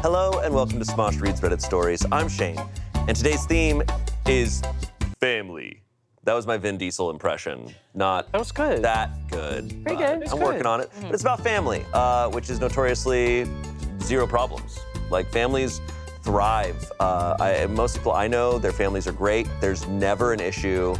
Hello and welcome to Smosh Reads Reddit Stories. I'm Shane, and today's theme is family. That was my Vin Diesel impression. Not that was good. That good. Pretty good. I'm working on it. But it's about family, which is notoriously zero problems. Like, families thrive. Most people I know, their families are great. There's never an issue.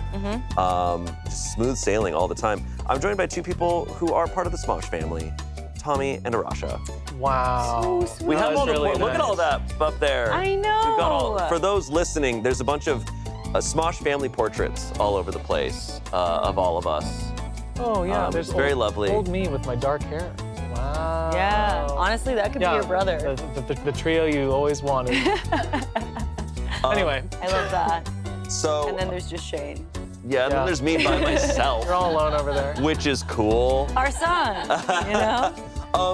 Just smooth sailing all the time. I'm joined by two people who are part of the Smosh family, Tommy and Arasha. Wow. So sweet. We have all really look at all that up there. I know. We've got for those listening, there's a bunch of Smosh family portraits all over the place of all of us. Oh yeah, there's it's very lovely. Old me with my dark hair. Wow. Yeah, honestly, that could be your brother. The trio you always wanted. Anyway. I love that. So. And then there's just Shane. Yeah, and then there's me by myself. You're all alone over there. Which is cool. Our son, you know?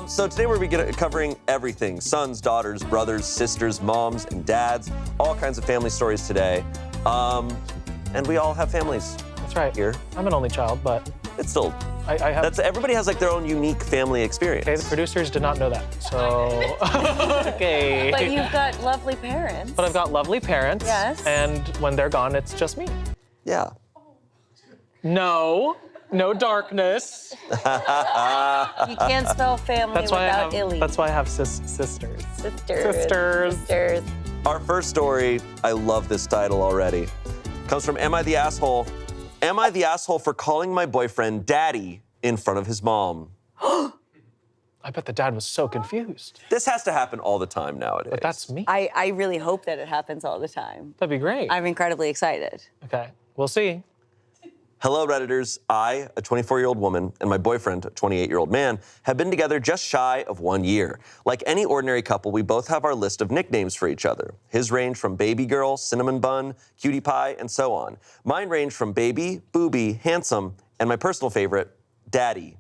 So today we're covering everything. Sons, daughters, brothers, sisters, moms, and dads. All kinds of family stories today. And we all have families. That's right. Here. I'm an only child, but it's still. I have. Everybody has like their own unique family experience. Okay, the producers did not know that, so. Okay. But you've got lovely parents. But I've got lovely parents. Yes. And when they're gone, it's just me. Yeah. No darkness. You can't spell family without Illy. That's why I have sisters. Sisters. Our first story, I love this title already, comes from Am I the Asshole? Am I the asshole for calling my boyfriend daddy in front of his mom? I bet the dad was so confused. This has to happen all the time nowadays. But that's me. I really hope that it happens all the time. That'd be great. I'm incredibly excited. Okay, we'll see. Hello, Redditors. I, a 24-year-old woman, and my boyfriend, a 28-year-old man, have been together just shy of 1 year. Like any ordinary couple, we both have our list of nicknames for each other. His range from baby girl, cinnamon bun, cutie pie, and so on. Mine range from baby, booby, handsome, and my personal favorite, daddy.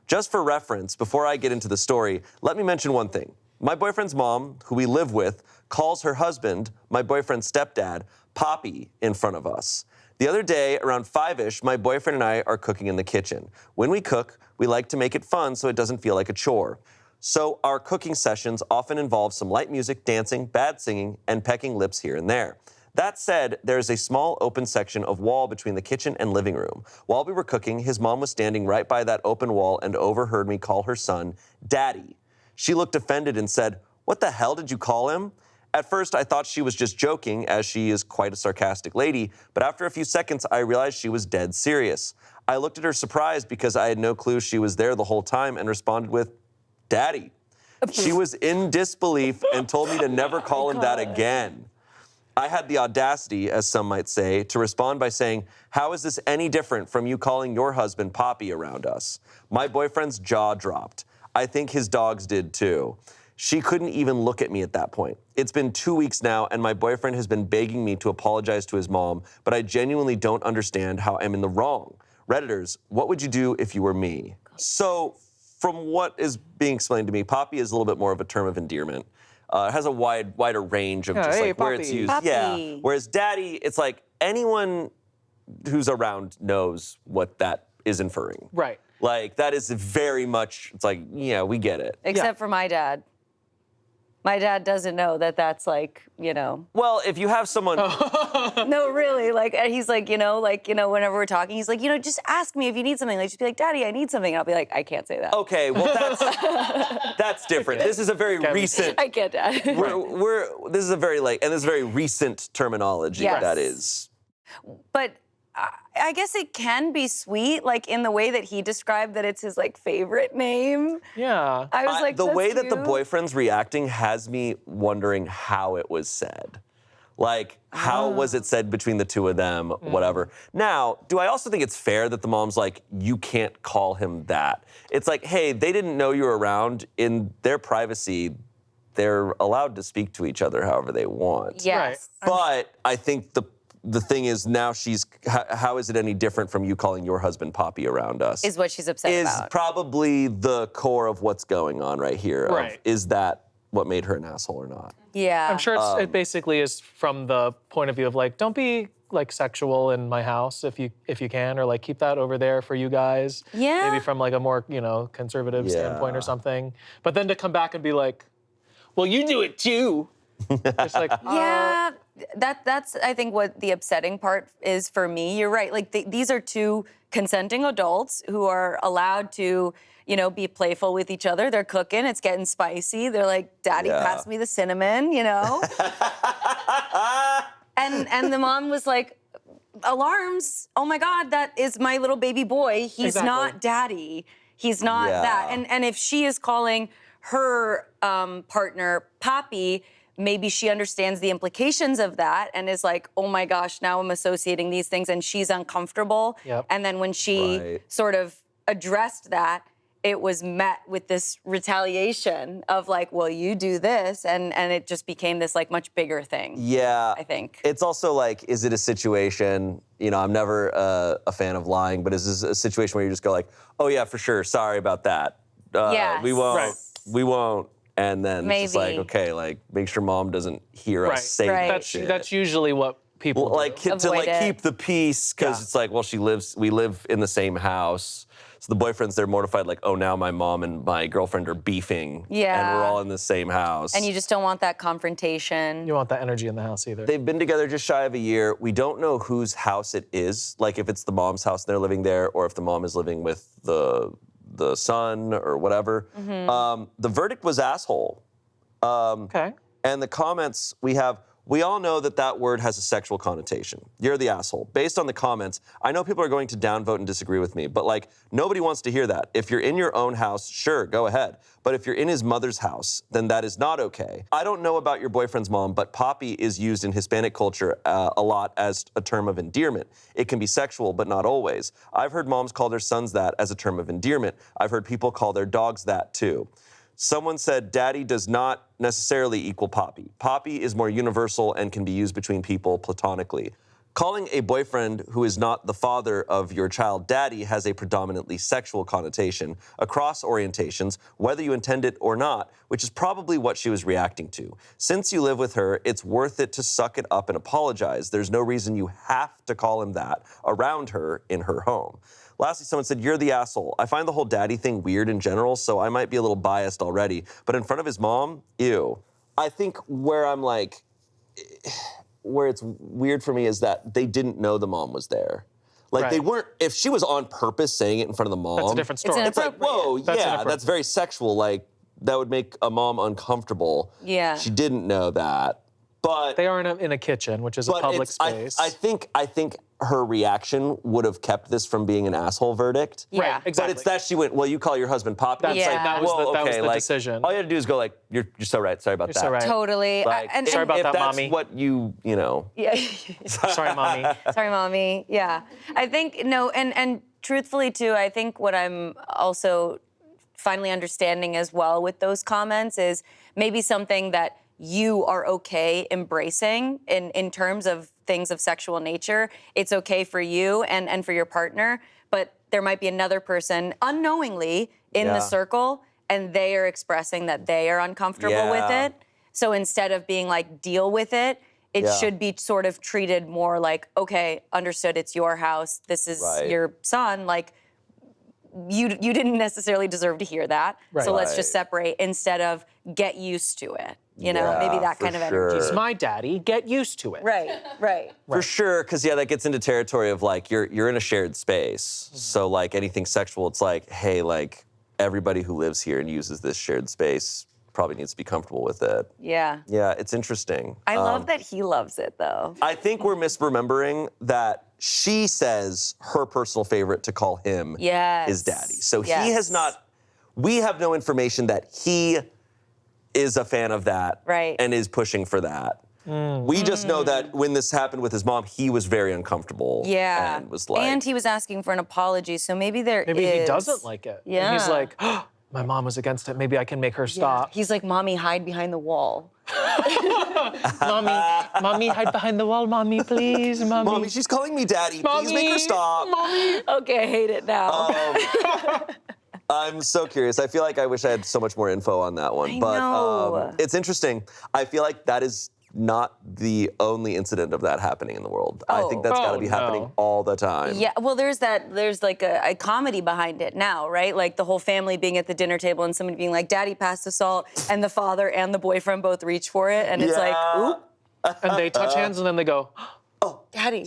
Just for reference, before I get into the story, let me mention one thing. My boyfriend's mom, who we live with, calls her husband, my boyfriend's stepdad, Poppy, in front of us. The other day, around 5-ish, my boyfriend and I are cooking in the kitchen. When we cook, we like to make it fun so it doesn't feel like a chore. So our cooking sessions often involve some light music, dancing, bad singing, and pecking lips here and there. That said, there is a small open section of wall between the kitchen and living room. While we were cooking, his mom was standing right by that open wall and overheard me call her son, Daddy. She looked offended and said, "What the hell did you call him?" At first, I thought she was just joking, as she is quite a sarcastic lady, but after a few seconds, I realized she was dead serious. I looked at her surprised because I had no clue she was there the whole time and responded with, "Daddy." She was in disbelief and told me to never call him that again. I had the audacity, as some might say, to respond by saying, "How is this any different from you calling your husband Poppy around us?" My boyfriend's jaw dropped. I think his dogs did too. She couldn't even look at me at that point. It's been 2 weeks now, and my boyfriend has been begging me to apologize to his mom, but I genuinely don't understand how I'm in the wrong. Redditors, what would you do if you were me? So, from what is being explained to me, Poppy is a little bit more of a term of endearment. It has a wider range of just like where it's used. Poppy. Yeah. Whereas daddy, it's like anyone who's around knows what that is inferring. Right. Like, that is very much, it's like, yeah, we get it. Except for my dad. My dad doesn't know that that's like, you know. Well, if you have someone... No, really, like, he's like, whenever we're talking, he's like, just ask me if you need something. Like, just be like, Daddy, I need something. And I'll be like, I can't say that. Okay, well, that's different. This is a very recent... I can't, Dad. This is a very, and this is very recent terminology, Yes. that is. But I guess it can be sweet, like in the way that he described that it's his like favorite name. Yeah. I was like, the that's way that the cute. boyfriend's reacting has me wondering how it was said. Like, how was it said between the two of them, whatever. Now, do I also think it's fair that the mom's like, you can't call him that? It's like, hey, they didn't know you were around. In their privacy, they're allowed to speak to each other however they want. Yes. Right. But I think the thing is now how is it any different from you calling your husband Poppy around us? Is what she's upset about. Is probably the core of what's going on right here. Right. Is that what made her an asshole or not? Yeah. I'm sure it basically is from the point of view of like, don't be like sexual in my house if you can, or like keep that over there for you guys. Yeah. Maybe from like a more, conservative standpoint or something. But then to come back and be like, well, you do it too. It's like, Yeah, that's I think what the upsetting part is for me. You're right. Like these are two consenting adults who are allowed to, be playful with each other. They're cooking. It's getting spicy. They're like, "Daddy, Yeah. pass me the cinnamon," And the mom was like, "Alarms! Oh my God, that is my little baby boy. He's Exactly. not Daddy. He's not Yeah. that." And if she is calling her partner Papi, maybe she understands the implications of that and is like, "Oh my gosh, now I'm associating these things," and she's uncomfortable. Yep. And then when she Right. sort of addressed that, it was met with this retaliation of like, "Well, you do this," and it just became this like much bigger thing. Yeah. I think. It's also like, is it a situation, I'm never a fan of lying, but is this a situation where you just go like, "Oh yeah, for sure, sorry about that. Yes. We won't. Right. We won't." And then it's just like, Maybe. okay, like make sure mom doesn't hear right. us say Right. that That's shit. that's usually what people do. like to Avoid it. keep the peace because Yeah. it's like, well, we live in the same house. So the boyfriends, they're mortified, like, oh, now my mom and my girlfriend are beefing. Yeah. And we're all in the same house. And you just don't want that confrontation. You don't want that energy in the house either. They've been together just shy of a year. We don't know whose house it is, like if it's the mom's house and they're living there, or if the mom is living with the son or whatever. The verdict was asshole. Okay. And the comments we all know that word has a sexual connotation. You're the asshole. Based on the comments, I know people are going to downvote and disagree with me, but like nobody wants to hear that. If you're in your own house, sure, go ahead. But if you're in his mother's house, then that is not okay. I don't know about your boyfriend's mom, but Papi is used in Hispanic culture a lot as a term of endearment. It can be sexual, but not always. I've heard moms call their sons that as a term of endearment. I've heard people call their dogs that too. Someone said daddy does not necessarily equal Papi. Papi is more universal and can be used between people platonically. Calling a boyfriend who is not the father of your child daddy has a predominantly sexual connotation across orientations, whether you intend it or not, which is probably what she was reacting to. Since you live with her, it's worth it to suck it up and apologize. There's no reason you have to call him that around her in her home. Lastly, someone said, you're the asshole. I find the whole daddy thing weird in general, so I might be a little biased already. But in front of his mom, ew. I think where it's weird for me is that they didn't know the mom was there. Like they Right. weren't, if she was on purpose saying it in front of the mom. That's a different story. It's It's like, whoa, That's yeah, inappropriate. that's very sexual. Like that would make a mom uncomfortable. Yeah. She didn't know that. But They are in a kitchen, which is a public space. I think her reaction would have kept this from being an asshole verdict. Yeah. Right, exactly. But it's that she went, well, you call your husband Papi. That's It's Yeah. like, that was whoa, the, that was okay, the like, decision. all you had to do is go like, you're so right. Sorry about You're that. so right. Totally. Like, Sorry about if that, that's mommy. what you know. Yeah. Sorry, mommy. Sorry, mommy. Yeah. I think, no, and truthfully, too, I think what I'm also finally understanding as well with those comments is maybe something that you are okay embracing in terms of things of sexual nature. It's okay for you and for your partner, but there might be another person unknowingly in Yeah. the circle and they are expressing that they are uncomfortable with Yeah. it. So instead of being like, deal with it, it Yeah. should be sort of treated more like, okay, understood, it's your house, this is Right. your son, like, you didn't necessarily deserve to hear that, Right. so let's just Right. separate instead of get used to it, maybe Yeah, that for kind of sure. energy. It's my daddy. Get used to it. Right. For sure, because that gets into territory of like you're in a shared space. So like anything sexual, it's like, hey, like everybody who lives here and uses this shared space probably needs to be comfortable with it. Yeah. Yeah, it's interesting. I love that he loves it, though. I think we're misremembering that she says her personal favorite to call him Yes. is daddy. So he Yes. has not, we have no information that he is a fan of that Right. and is pushing for that. We just know that when this happened with his mom, he was very uncomfortable. Yeah. And was like, And he was asking for an apology, so maybe Maybe he doesn't like it. And he's Yeah. like, oh, my mom was against it. Maybe I can make her stop. He's like, mommy, hide behind the wall. Mommy, hide behind the wall, mommy, please, mommy. Mommy, she's calling me daddy. Please make her stop. Okay, I hate it now. I'm so curious. I feel like I wish I had so much more info on that one. I but know. it's interesting. I feel like that is not the only incident of that happening in the world. I think that's got to be happening no. all the time. Yeah, well, there's like a comedy behind it now, right? Like the whole family being at the dinner table and somebody being like, Daddy, pass the salt, and the father and the boyfriend both reach for it, and it's like, oop, And they touch hands and then they go, Daddy.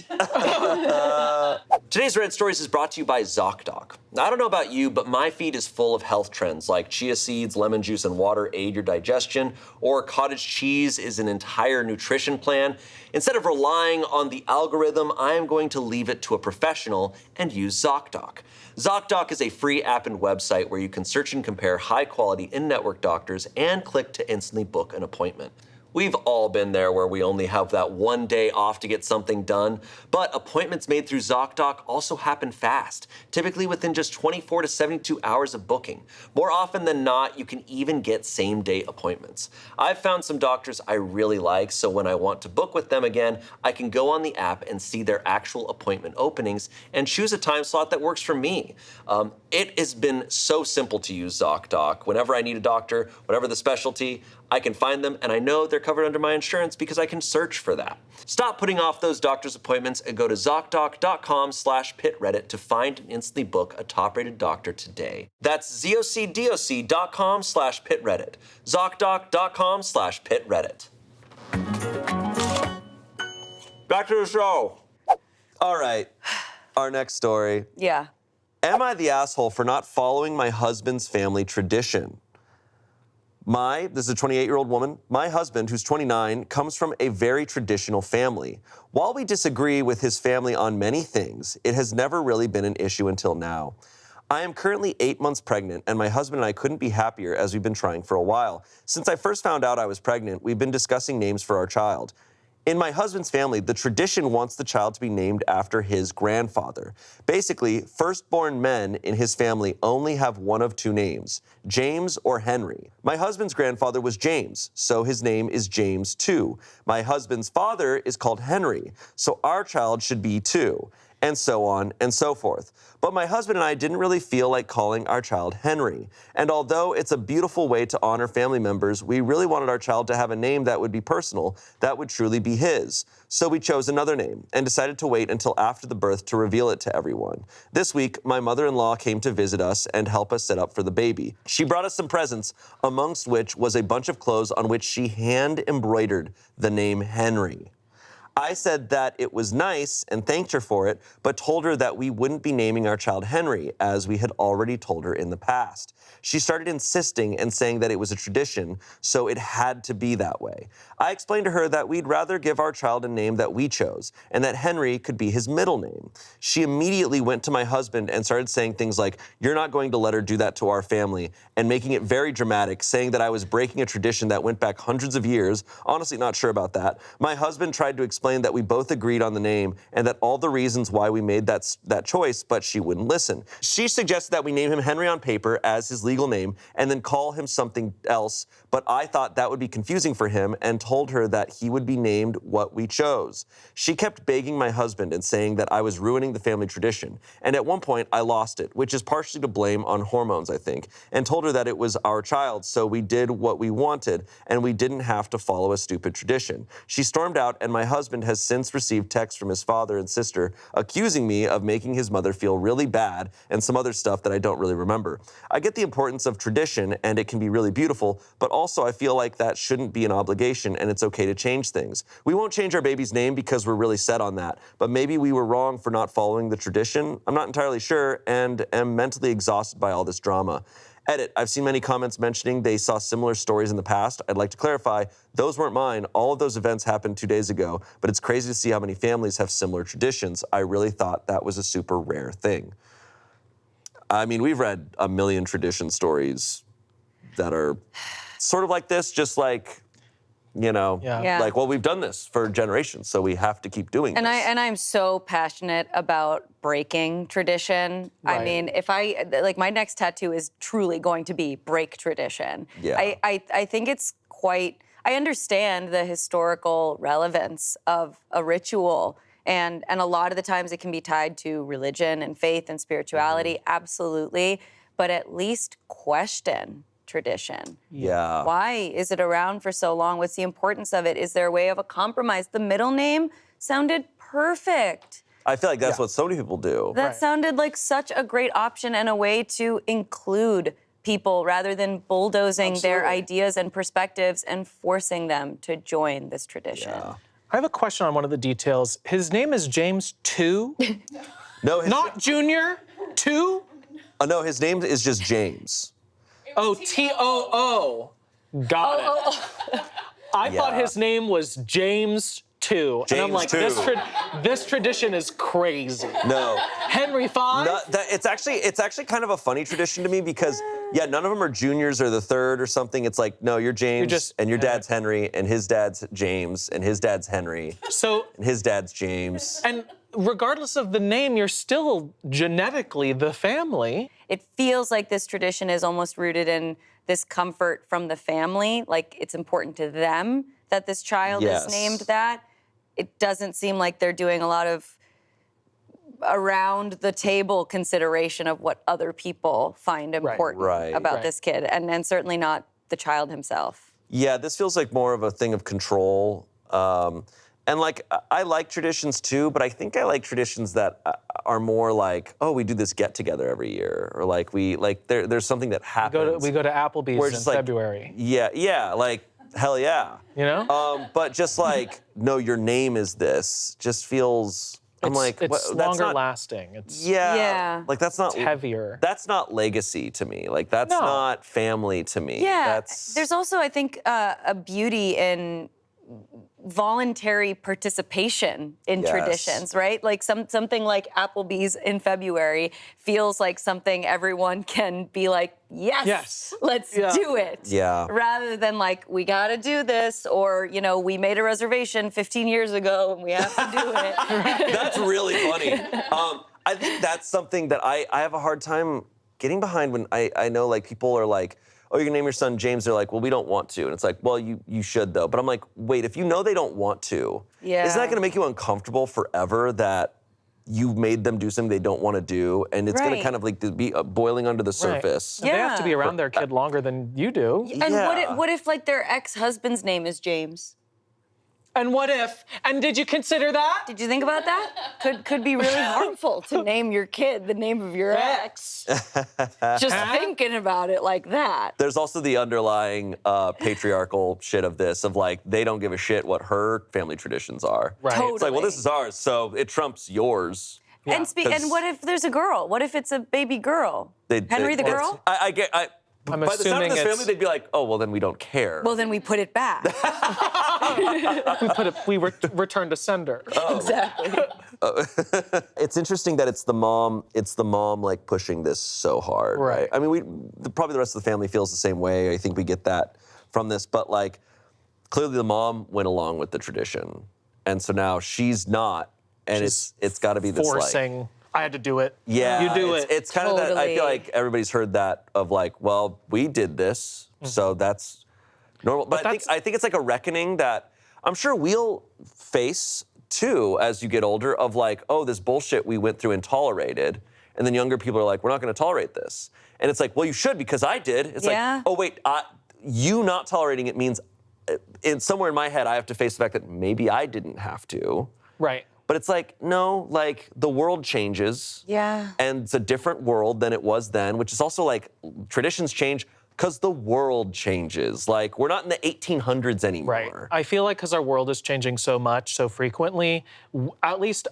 Today's Reddit Stories is brought to you by ZocDoc. I don't know about you, but my feed is full of health trends like chia seeds, lemon juice, and water aid your digestion, or cottage cheese is an entire nutrition plan. Instead of relying on the algorithm, I am going to leave it to a professional and use ZocDoc. ZocDoc is a free app and website where you can search and compare high-quality in-network doctors and click to instantly book an appointment. We've all been there where we only have that one day off to get something done, but appointments made through ZocDoc also happen fast, typically within just 24 to 72 hours of booking. More often than not, you can even get same-day appointments. I've found some doctors I really like, so when I want to book with them again, I can go on the app and see their actual appointment openings and choose a time slot that works for me. It has been so simple to use ZocDoc. Whenever I need a doctor, whatever the specialty, I can find them, and I know they're covered under my insurance because I can search for that. Stop putting off those doctor's appointments and go to ZocDoc.com/pitreddit to find and instantly book a top-rated doctor today. That's ZocDoc.com/pitreddit. ZocDoc.com/pitreddit. Back to the show. All right, our next story. Yeah. Am I the asshole for not following my husband's family tradition? This is a 28-year-old woman. My husband, who's 29, comes from a very traditional family. While we disagree with his family on many things, it has never really been an issue until now. I am currently 8 months pregnant, and my husband and I couldn't be happier as we've been trying for a while. Since I first found out I was pregnant, we've been discussing names for our child. In my husband's family, the tradition wants the child to be named after his grandfather. Basically, firstborn men in his family only have one of two names, James or Henry. My husband's grandfather was James, so his name is James too. My husband's father is called Henry, so our child should be too, and so on and so forth. But my husband and I didn't really feel like calling our child Henry. And although it's a beautiful way to honor family members, we really wanted our child to have a name that would be personal, that would truly be his. So we chose another name and decided to wait until after the birth to reveal it to everyone. This week, my mother-in-law came to visit us and help us set up for the baby. She brought us some presents, amongst which was a bunch of clothes on which she hand-embroidered the name Henry. I said that it was nice and thanked her for it, but told her that we wouldn't be naming our child Henry, as we had already told her in the past. She started insisting and saying that it was a tradition, so it had to be that way. I explained to her that we'd rather give our child a name that we chose, and that Henry could be his middle name. She immediately went to my husband and started saying things like, "You're not going to let her do that to our family," and making it very dramatic, saying that I was breaking a tradition that went back hundreds of years. Honestly, not sure about that. My husband tried to explain that we both agreed on the name and that all the reasons why we made that choice, but she wouldn't listen. She suggested that we name him Henry on paper as his legal name and then call him something else, but I thought that would be confusing for him and told her that he would be named what we chose. She kept begging my husband and saying that I was ruining the family tradition, and at one point I lost it, which is partially to blame on hormones, I think, and told her that it was our child, so we did what we wanted and we didn't have to follow a stupid tradition. She stormed out, and my husband has since received texts from his father and sister accusing me of making his mother feel really bad and some other stuff that I don't really remember. I get the importance of tradition and it can be really beautiful, but also I feel like that shouldn't be an obligation and it's okay to change things. We won't change our baby's name because we're really set on that, but maybe we were wrong for not following the tradition. I'm not entirely sure and am mentally exhausted by all this drama. Edit, I've seen many comments mentioning they saw similar stories in the past. I'd like to clarify, those weren't mine. All of those events happened 2 days ago, but it's crazy to see how many families have similar traditions. I really thought that was a super rare thing. I mean, we've read a million tradition stories that are sort of like this, just like, you know, Yeah. like, well, we've done this for generations, so we have to keep doing this. And I'm so passionate about breaking tradition. I Right. mean, if my next tattoo is truly going to be break tradition. Yeah. I think it's quite, I understand the historical relevance of a ritual, and a lot of the times it can be tied to religion and faith and spirituality, absolutely, but at least question tradition? Yeah. Why is it around for so long? What's the importance of it? Is there a way of a compromise? The middle name sounded perfect. I feel like that's what so many people do. That sounded like such a great option and a way to include people rather than bulldozing their ideas and perspectives and forcing them to join this tradition. Yeah. I have a question on one of the details. His name is James 2? No, Not Junior? 2? no, his name is just James. Oh, T-O-O. Got it. I thought his name was James 2. And I'm like, James 2. this tradition is crazy. No. Henry 5? No, it's actually kind of a funny tradition to me because none of them are juniors or the third or something. It's like, no, you're James and your dad's Henry and his dad's James and his dad's Henry. So and his dad's James. And regardless of the name, you're still genetically the family. It feels like this tradition is almost rooted in this comfort from the family, like it's important to them that this child is named that. It doesn't seem like they're doing a lot of around the table consideration of what other people find important about this kid, and certainly not the child himself. Yeah, this feels like more of a thing of control. And like, I like traditions too, but I think I like traditions that are more like, oh, we do this get together every year, or like there's something that happens. We go to Applebee's in February. Yeah, like hell yeah. You know? But just like, no, your name is this, just feels. I'm like, it's what, longer that's not, lasting. It's like that's not it's heavier. That's not legacy to me. Like that's not family to me. Yeah, there's also, I think, a beauty in voluntary participation in traditions, right? Like something like Applebee's in February feels like something everyone can be like, yes. let's do it. Yeah. Rather than like, we gotta do this, or, you know, we made a reservation 15 years ago and we have to do it. That's really funny. I think that's something that I have a hard time getting behind when I know like people are like, oh, you're gonna name your son James. They're like, well, we don't want to. And it's like, well, you should though. But I'm like, wait, if you know they don't want to, isn't that gonna make you uncomfortable forever that you've made them do something they don't wanna do? And it's gonna kind of like be boiling under the surface. They have to be around their kid longer than you do. And what if like their ex-husband's name is James? And what if? And did you consider that? Did you think about that? Could be really harmful to name your kid the name of your ex. Just thinking about it like that. There's also the underlying patriarchal shit of this, of like, they don't give a shit what her family traditions are. Right. Totally. It's like, well, this is ours, so it trumps yours. Yeah. And what if there's a girl? What if it's a baby girl? Henry the girl? I'm by the sound of assuming this family, they'd be like, oh, well, then we don't care. Well, then we put it back. we return to sender. Exactly. It's interesting that it's the mom like pushing this so hard. Right. I mean, probably the rest of the family feels the same way. I think we get that from this, but like, clearly the mom went along with the tradition. And so now she's not, and it's got to be this forcing. like, I had to do it. Yeah, you do it. It's kind of that. I feel like everybody's heard that of like, well, we did this, so that's normal. But I think it's like a reckoning that I'm sure we'll face too as you get older. Of like, oh, this bullshit we went through and tolerated, and then younger people are like, we're not going to tolerate this, and it's like, well, you should because I did. It's like, oh wait, you not tolerating it means, somewhere in my head, I have to face the fact that maybe I didn't have to. Right. But it's like, no, like the world changes. Yeah. And it's a different world than it was then, which is also like traditions change because the world changes. Like we're not in the 1800s anymore. Right. I feel like because our world is changing so much, so frequently, at least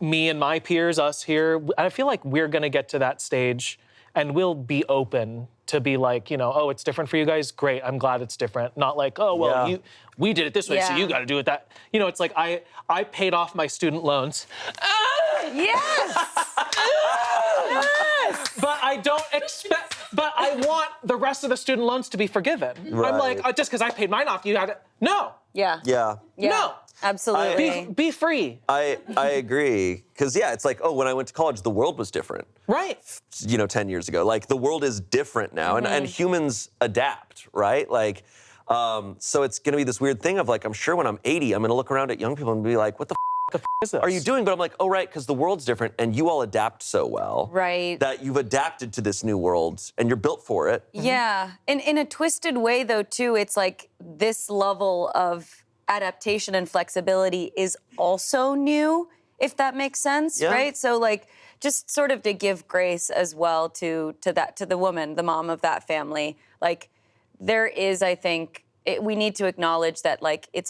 me and my peers, us here, I feel like we're gonna get to that stage and we'll be open to be like, you know, oh, it's different for you guys? Great, I'm glad it's different. Not like, oh, well, we did it this way, so you gotta do it that. You know, it's like I paid off my student loans. Yes! Yes! But I don't expect, but I want the rest of the student loans to be forgiven. Right. I'm like, just because I paid mine off, you had to, no. Yeah. No. Absolutely. Be free. I agree. Because, it's like, oh, when I went to college, the world was different. Right. 10 years ago. Like, the world is different now, and humans adapt, right? Like, so it's going to be this weird thing of, like, I'm sure when I'm 80, I'm going to look around at young people and be like, what the the f is this? are you doing? But I'm like, oh, right, because the world's different and you all adapt so well. Right. That you've adapted to this new world and you're built for it. Yeah. In a twisted way, though, too, it's like this level of adaptation and flexibility is also new, if that makes sense, Yeah. right? So, like, just sort of to give grace as well to the woman, the mom of that family. Like, there is, I think, we need to acknowledge that, like, it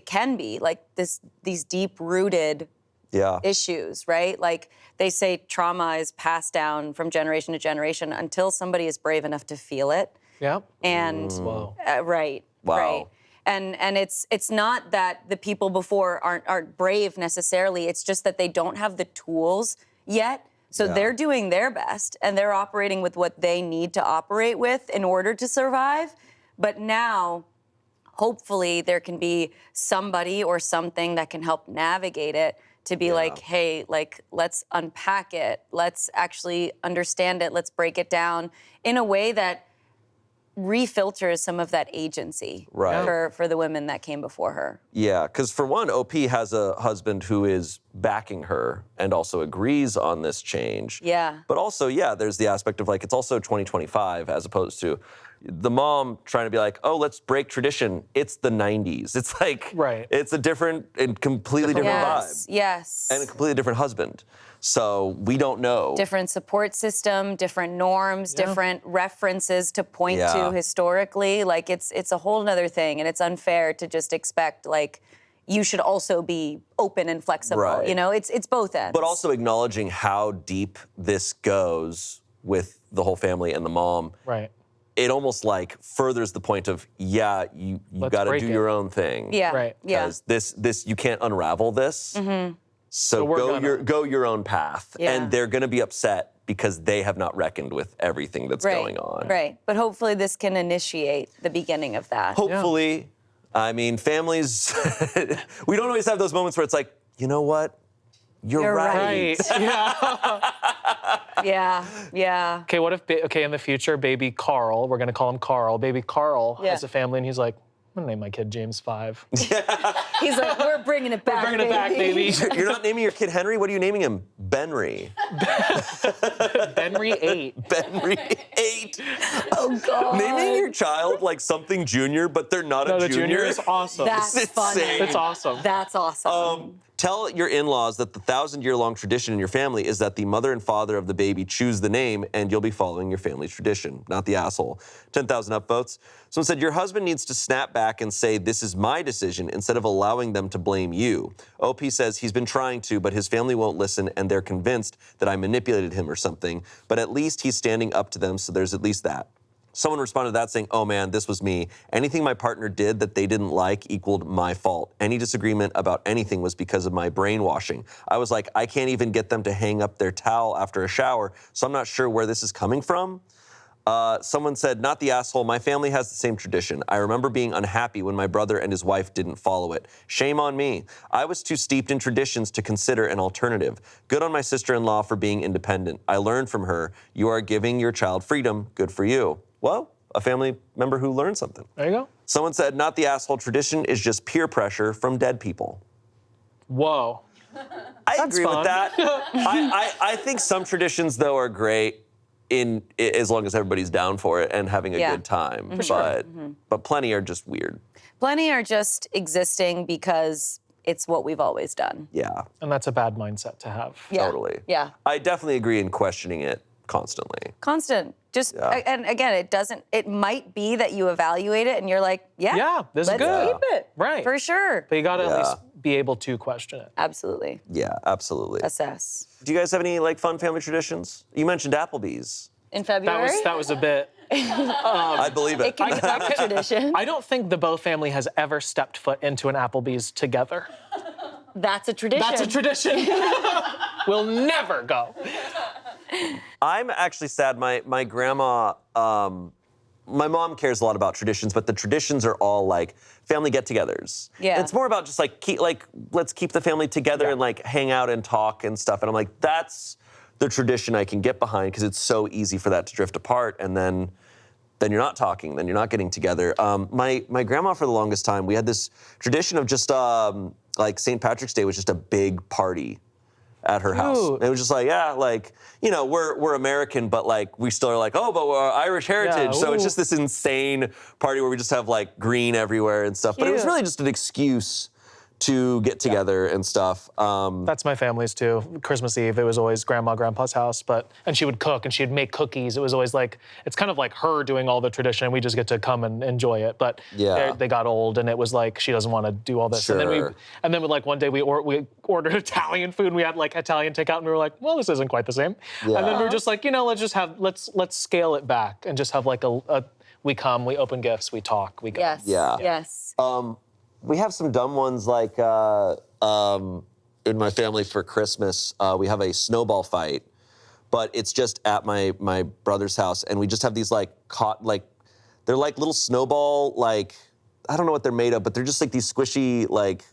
can be like these deep-rooted Yeah. issues, right? Like, they say trauma is passed down from generation to generation until somebody is brave enough to feel it. Yeah. And Whoa. right, Wow. right. And it's not that the people before aren't brave necessarily. It's just that they don't have the tools yet. So Yeah. they're doing their best and they're operating with what they need to operate with in order to survive. But now, hopefully, there can be somebody or something that can help navigate it to be like, hey, like, let's unpack it. Let's actually understand it. Let's break it down in a way that refilters some of that agency Right. for the women that came before her. Yeah, because for one, OP has a husband who is backing her and also agrees on this change. Yeah. But also, yeah, there's the aspect of like, it's also 2025 as opposed to the mom trying to be like, oh, let's break tradition. It's the 90s. It's like, Right. it's a different and completely different Yes, vibe. yes. And a completely different husband. So we don't know. Different support system, different norms, different references to point Yeah. to historically. Like, it's a whole nother thing, and it's unfair to just expect, like, you should also be open and flexible. Right. You know, it's both ends. But also acknowledging how deep this goes with the whole family and the mom. Right. It almost like furthers the point of, yeah, you Let's got to break do it. your own thing. Yeah, Right. yeah. Because this you can't unravel this. Mm-hmm. So we're gonna. go your own path. Yeah. And they're going to be upset because they have not reckoned with everything that's going on. Right. But hopefully this can initiate the beginning of that. Hopefully, I mean, families, we don't always have those moments where it's like, you know what? You're right. Right. Yeah. Yeah, yeah. Okay, what if, in the future, baby Carl, we're gonna call him Carl, baby Carl Yeah. has a family and he's like, I'm gonna name my kid James 5. He's like, we're bringing it back, Bringing it back, baby. You're not naming your kid Henry? What are you naming him? Benry. Benry 8. Benry 8. Oh, God. Naming your child like something junior, but they're not No, a the junior is awesome. That's It's funny. insane. It's awesome. That's awesome. Tell your in-laws that the 1,000-year-long tradition in your family is that the mother and father of the baby choose the name, and you'll be following your family's tradition, not the asshole. 10,000 upvotes. Someone said, your husband needs to snap back and say, this is my decision, instead of allowing them to blame you. OP says he's been trying to, but his family won't listen, and they're convinced that I manipulated him or something. But at least he's standing up to them, so there's at least that. Someone responded to that saying, oh man, this was me. Anything my partner did that they didn't like equaled my fault. Any disagreement about anything was because of my brainwashing. I was like, I can't even get them to hang up their towel after a shower, so I'm not sure where this is coming from. Someone said, not the asshole, my family has the same tradition. I remember being unhappy when my brother and his wife didn't follow it. Shame on me. I was too steeped in traditions to consider an alternative. Good on my sister-in-law for being independent. I learned from her. You are giving your child freedom. Good for you. Well, a family member who learned something. There you go. Someone said, not the asshole, tradition is just peer pressure from dead people. Whoa. I That's agree fun. with that. I think some traditions, though, are great as long as everybody's down for it and having a Yeah. good time. Mm-hmm. But plenty are just weird. Plenty are just existing because it's what we've always done. Yeah, And that's a bad mindset to have. Yeah. totally. Yeah. I definitely agree in questioning it constantly. Constant. Just, Yeah. and again, it might be that you evaluate it and you're like, Yeah, this is let's good. keep it. Right. For sure. But you gotta Yeah. at least be able to question it. Absolutely. Yeah, absolutely. Assess. Do you guys have any like fun family traditions? You mentioned Applebee's. In February? That was a bit. I believe it. It can become a tradition. I don't think the Bow family has ever stepped foot into an Applebee's together. That's a tradition. That's a tradition. We'll never go. I'm actually sad. My grandma, my mom cares a lot about traditions, but the traditions are all like family get-togethers. Yeah. It's more about just let's keep the family together and like hang out and talk and stuff. And I'm like, that's the tradition I can get behind because it's so easy for that to drift apart, and then you're not talking, then you're not getting together. My grandma, for the longest time, we had this tradition of just like St. Patrick's Day was just a big party at her house. Cute. It was just like, yeah, like, you know, we're American, but like we still are like, oh, but we're Irish heritage. So it's ooh. just this insane party where we just have like green everywhere and stuff. But it was Cute. really just an excuse to get together and stuff. That's my family's too. Christmas Eve, it was always grandpa's house, and she would cook and she'd make cookies. It was always like, it's kind of like her doing all the tradition. We just get to come and enjoy it. But they got old and it was like, she doesn't want to do all this. Sure. And then like one day we ordered Italian food and we had like Italian takeout and we were like, well, this isn't quite the same. Yeah. And then we were just like, you know, let's scale it back and just have like we come, we open gifts, we talk, we go. Yes. Yeah. Yes. We have some dumb ones like in my family for Christmas, we have a snowball fight, but it's just at my brother's house, and we just have these they're like little snowball, like, I don't know what they're made of, but they're just like these squishy, like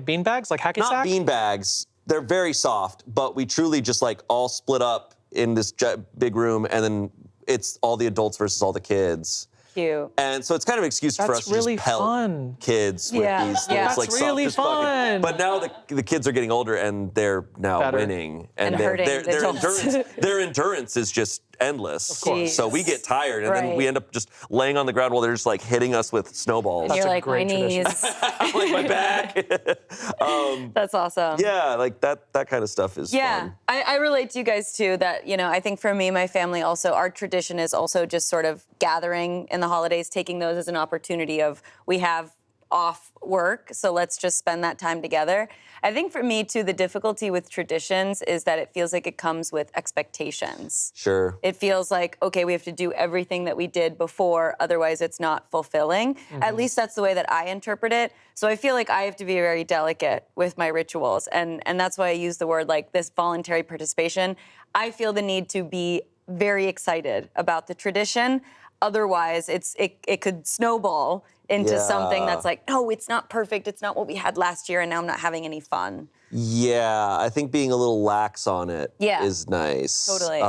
bean bags, like hacky not sack? bean bags. They're very soft, but we truly just like all split up in this big room, and then it's all the adults versus all the kids. Cute. And so it's kind of an excuse for us to really just pelt fun. kids with Yeah. these Yeah. things, like That's really soft as fucking- fun. But now the kids are getting older and they're now Better. winning, And hurting the adults. their endurance is just endless. Of course. So we get tired, and then Right. we end up just laying on the ground while they're just like hitting us with snowballs. And you're a like, my great tradition. knees. I'm like, my back. That's awesome. Yeah, like that kind of stuff is Yeah, fun. I relate to you guys too. That, you know, I think for me, my family also, our tradition is also just sort of gathering in the holidays, taking those as an opportunity of, we have off work, so let's just spend that time together. I think for me too, the difficulty with traditions is that it feels like it comes with expectations. Sure. It feels like, okay, we have to do everything that we did before, otherwise it's not fulfilling. At least that's the way that I interpret it. So I feel like I have to be very delicate with my rituals. And that's why I use the word like this voluntary participation. I feel the need to be very excited about the tradition. Otherwise, it could snowball into something that's like, no, it's not perfect. It's not what we had last year, and now I'm not having any fun. Yeah, I think being a little lax on it is nice. Totally.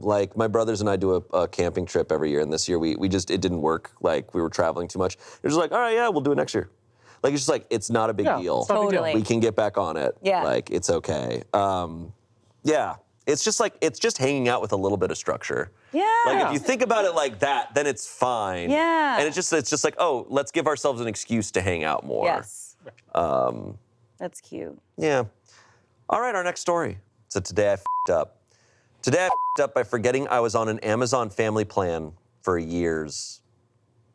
Like my brothers and I do a camping trip every year, and this year we just, it didn't work. Like we were traveling too much. It was like, all right, yeah, we'll do it next year. Like it's just like, it's not a big deal. it's not a big deal. Totally. We can get back on it. Yeah. Like it's okay. Yeah, it's just like, it's just hanging out with a little bit of structure. Yeah. Like if you think about it like that, then it's fine. Yeah. And it's just like, oh, let's give ourselves an excuse to hang out more. Yes. That's cute. Yeah. All right, our next story. So today I f***ed up. Today I f***ed up by forgetting I was on an Amazon family plan for years.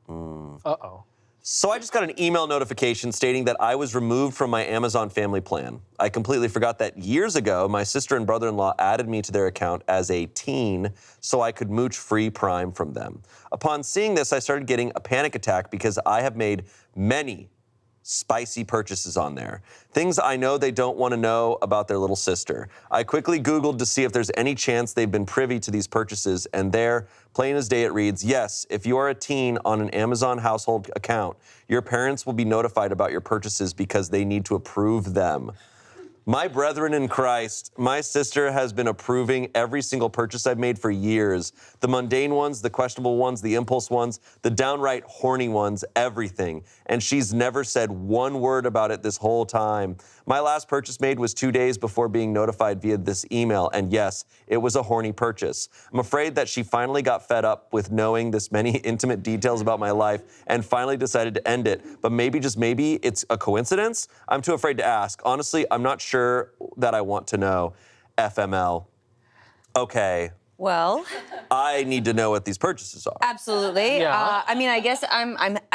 Uh-oh. So I just got an email notification stating that I was removed from my Amazon family plan. I completely forgot that years ago, my sister and brother-in-law added me to their account as a teen so I could mooch free Prime from them. Upon seeing this, I started getting a panic attack because I have made many spicy purchases on there. Things I know they don't want to know about their little sister. I quickly Googled to see if there's any chance they've been privy to these purchases, and there, plain as day, it reads, yes, if you are a teen on an Amazon household account, your parents will be notified about your purchases because they need to approve them. My brethren in Christ, my sister has been approving every single purchase I've made for years. The mundane ones, the questionable ones, the impulse ones, the downright horny ones, everything. And she's never said one word about it this whole time. My last purchase made was 2 days before being notified via this email. And yes, it was a horny purchase. I'm afraid that she finally got fed up with knowing this many intimate details about my life and finally decided to end it. But maybe, just maybe, it's a coincidence? I'm too afraid to ask. Honestly, I'm not sure that I want to know. FML. Okay. Well, I need to know what these purchases are. absolutely. Yeah. I mean, I guess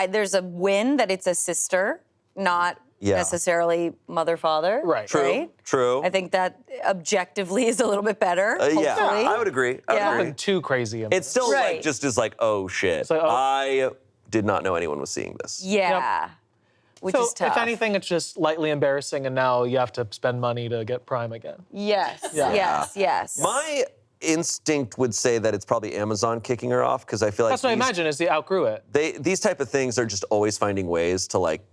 there's a win that it's a sister, not necessarily mother, father. Right. True. Right? True. I think that objectively is a little bit better. Yeah, hopefully. I would agree. I would Yeah. agree. Nothing too crazy. It's still Right. like just is like, oh shit. like, oh. I did not know anyone was seeing this. Yeah. Which So is tough. if anything, it's just lightly embarrassing, and now you have to spend money to get Prime again. Yes. Yeah. Yes. My instinct would say that it's probably Amazon kicking her off because I feel like That's what I imagine is they outgrew it. these type of things are just always finding ways to like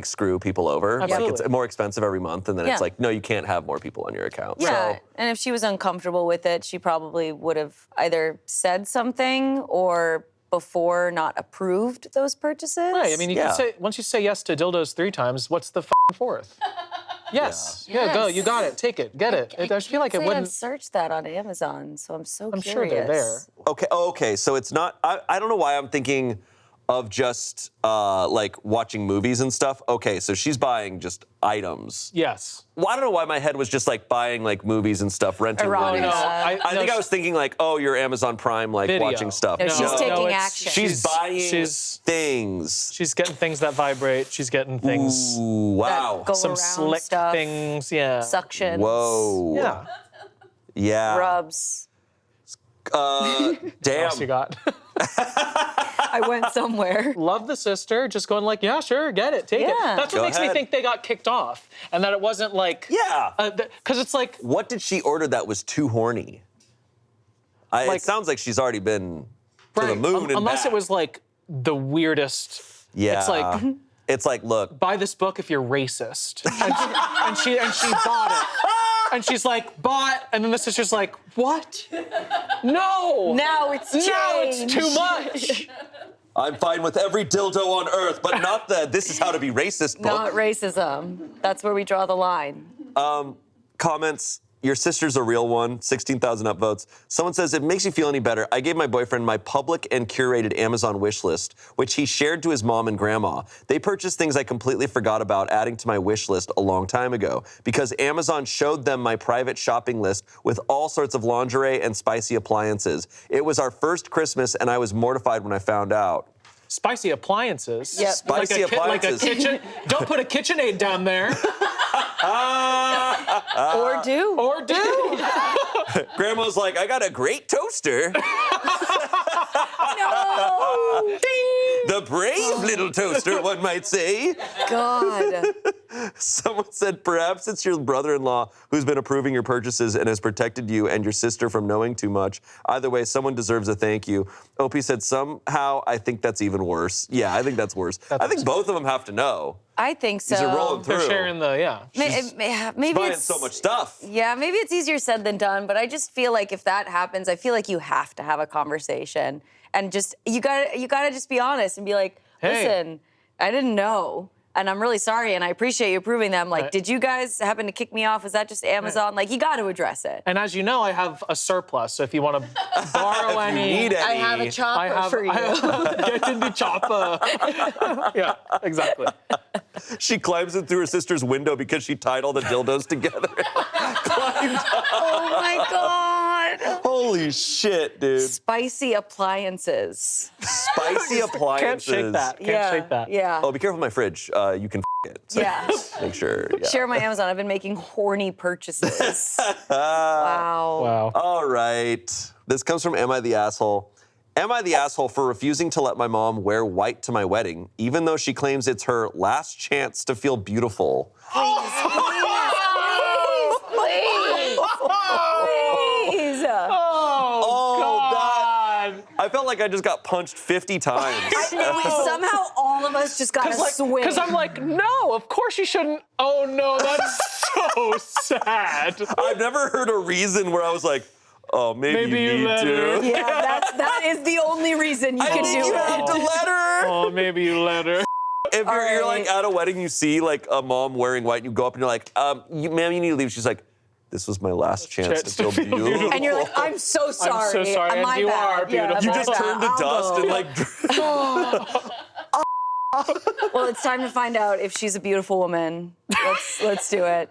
screw people over. Like Absolutely. it's more expensive every month, and then Yeah. it's like, no, you can't have more people on your account. Yeah, So and if she was uncomfortable with it, she probably would have either said something or before not approved those purchases. Right. I mean, you Yeah. can say once you say yes to dildos 3 times, what's the fourth? Yes. Yeah. Go. You got it. Take it. Get it. I just feel like it I've wouldn't. searched that on Amazon, so I'm so I'm curious. sure they're there. Okay. Oh, okay. So it's not. I don't know why I'm thinking of just like watching movies and stuff. Okay. So she's buying just items. Yes. Well, I don't know why my head was just like buying like movies and stuff, renting Erotica. movies. No, I think I was thinking like, oh, you're Amazon Prime, like Video. watching stuff. No, she's taking action. She's buying she's- things. She's getting things that vibrate. She's getting things. Ooh, wow. That go Some around slick stuff, things. Yeah. suctions, Whoa. Yeah. Yeah. rubs. What Damn. else you got? I went somewhere. Love the sister. Just going like, yeah, sure, get it, take it. Yeah. That's what Go makes me ahead. think they got kicked off, and that it wasn't like. Yeah. Because it's like. What did she order that was too horny? It Like- sounds like she's already been to the Right, moon and unless back. it was like the weirdest. Yeah. It's like. It's like, look. Buy this book if you're racist. And she bought it. And she's like, bought, and then the sister's like, what? No! Now it's changed. Now it's too much. I'm fine with every dildo on earth, but not the this is how to be racist book. Not racism. That's where we draw the line. Comments. Your sister's a real one, 16,000 upvotes. Someone says, if it makes you feel any better, I gave my boyfriend my public and curated Amazon wish list, which he shared to his mom and grandma. They purchased things I completely forgot about adding to my wish list a long time ago because Amazon showed them my private shopping list with all sorts of lingerie and spicy appliances. It was our first Christmas and I was mortified when I found out. Spicy appliances. Yep. Spicy appliances. Like a kitchen. Don't put a KitchenAid down there. Or do. Or do. Grandma's like, I got a great toaster. No. The brave little toaster, one might say. God. Someone said, perhaps it's your brother-in-law who's been approving your purchases and has protected you and your sister from knowing too much. Either way, someone deserves a thank you. Opie said, somehow, I think that's even worse. Yeah, I think that's worse. I think both of them have to know. I think so. These are rolling through. They're sharing the, yeah. Maybe Buying it's so much stuff. Yeah, maybe it's easier said than done, but I just feel like if that happens, I feel like you have to have a conversation and just you gotta just be honest and be like, Hey. listen, I didn't know. And I'm really sorry, and I appreciate you approving them. Like, Right. did you guys happen to kick me off? Is that just Amazon? Like, you got to address it. And as you know, I have a surplus, so if you want to borrow If you any. need I any. have a chopper for you. Get in the chopper. Yeah, exactly. She climbs in through her sister's window because she tied all the dildos together. Oh my God. Holy shit, dude. Spicy appliances. Spicy appliances. Can't shake that. Can't shake that. Yeah. Oh, be careful with my fridge. You can it. So Yeah. make sure. Yeah. Share my Amazon. I've been making horny purchases. Wow. Wow. All right. This comes from Am I the Asshole? Am I the asshole for refusing to let my mom wear white to my wedding, even though she claims it's her last chance to feel beautiful? Please. Oh, God. I felt like I just got punched 50 times. Somehow all of us just got to swing. Because I'm like, no, of course you shouldn't. Oh, no, that's so sad. I've never heard a reason where I was like, oh, maybe you need let her. to. Yeah, that is the only reason you I can think do you it. have to let her. Oh, maybe you let her. If you're like right. at a wedding, you see like a mom wearing white, and you go up and you're like, ma'am, you need to leave. She's like, this was my last chance to feel beautiful. And you're like, I'm so sorry. I'm so sorry, and My you bad. are beautiful. You my just bad. turned to I'll dust go. and like. Well, it's time to find out if she's a beautiful woman. Let's do it.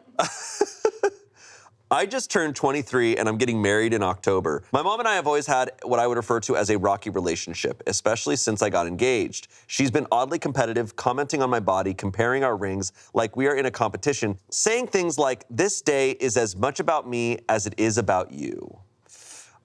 I just turned 23 and I'm getting married in October. My mom and I have always had what I would refer to as a rocky relationship, especially since I got engaged. She's been oddly competitive, commenting on my body, comparing our rings like we are in a competition, saying things like, this day is as much about me as it is about you.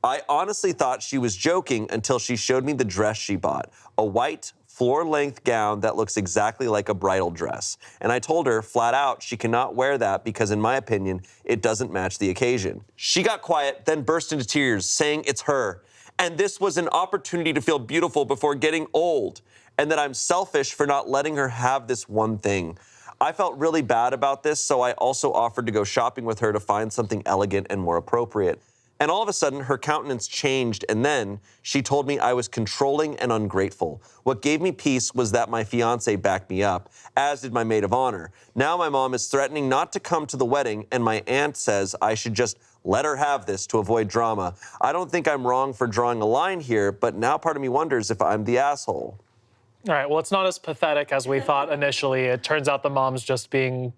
I honestly thought she was joking until she showed me the dress she bought, a white, floor-length gown that looks exactly like a bridal dress. And I told her flat out she cannot wear that because, in my opinion, it doesn't match the occasion. She got quiet, then burst into tears, saying it's her. And this was an opportunity to feel beautiful before getting old, and that I'm selfish for not letting her have this one thing. I felt really bad about this, so I also offered to go shopping with her to find something elegant and more appropriate. And all of a sudden, her countenance changed, and then she told me I was controlling and ungrateful. What gave me peace was that my fiancé backed me up, as did my maid of honor. Now my mom is threatening not to come to the wedding, and my aunt says I should just let her have this to avoid drama. I don't think I'm wrong for drawing a line here, but now part of me wonders if I'm the asshole. All right, well, it's not as pathetic as we thought initially. It turns out the mom's just being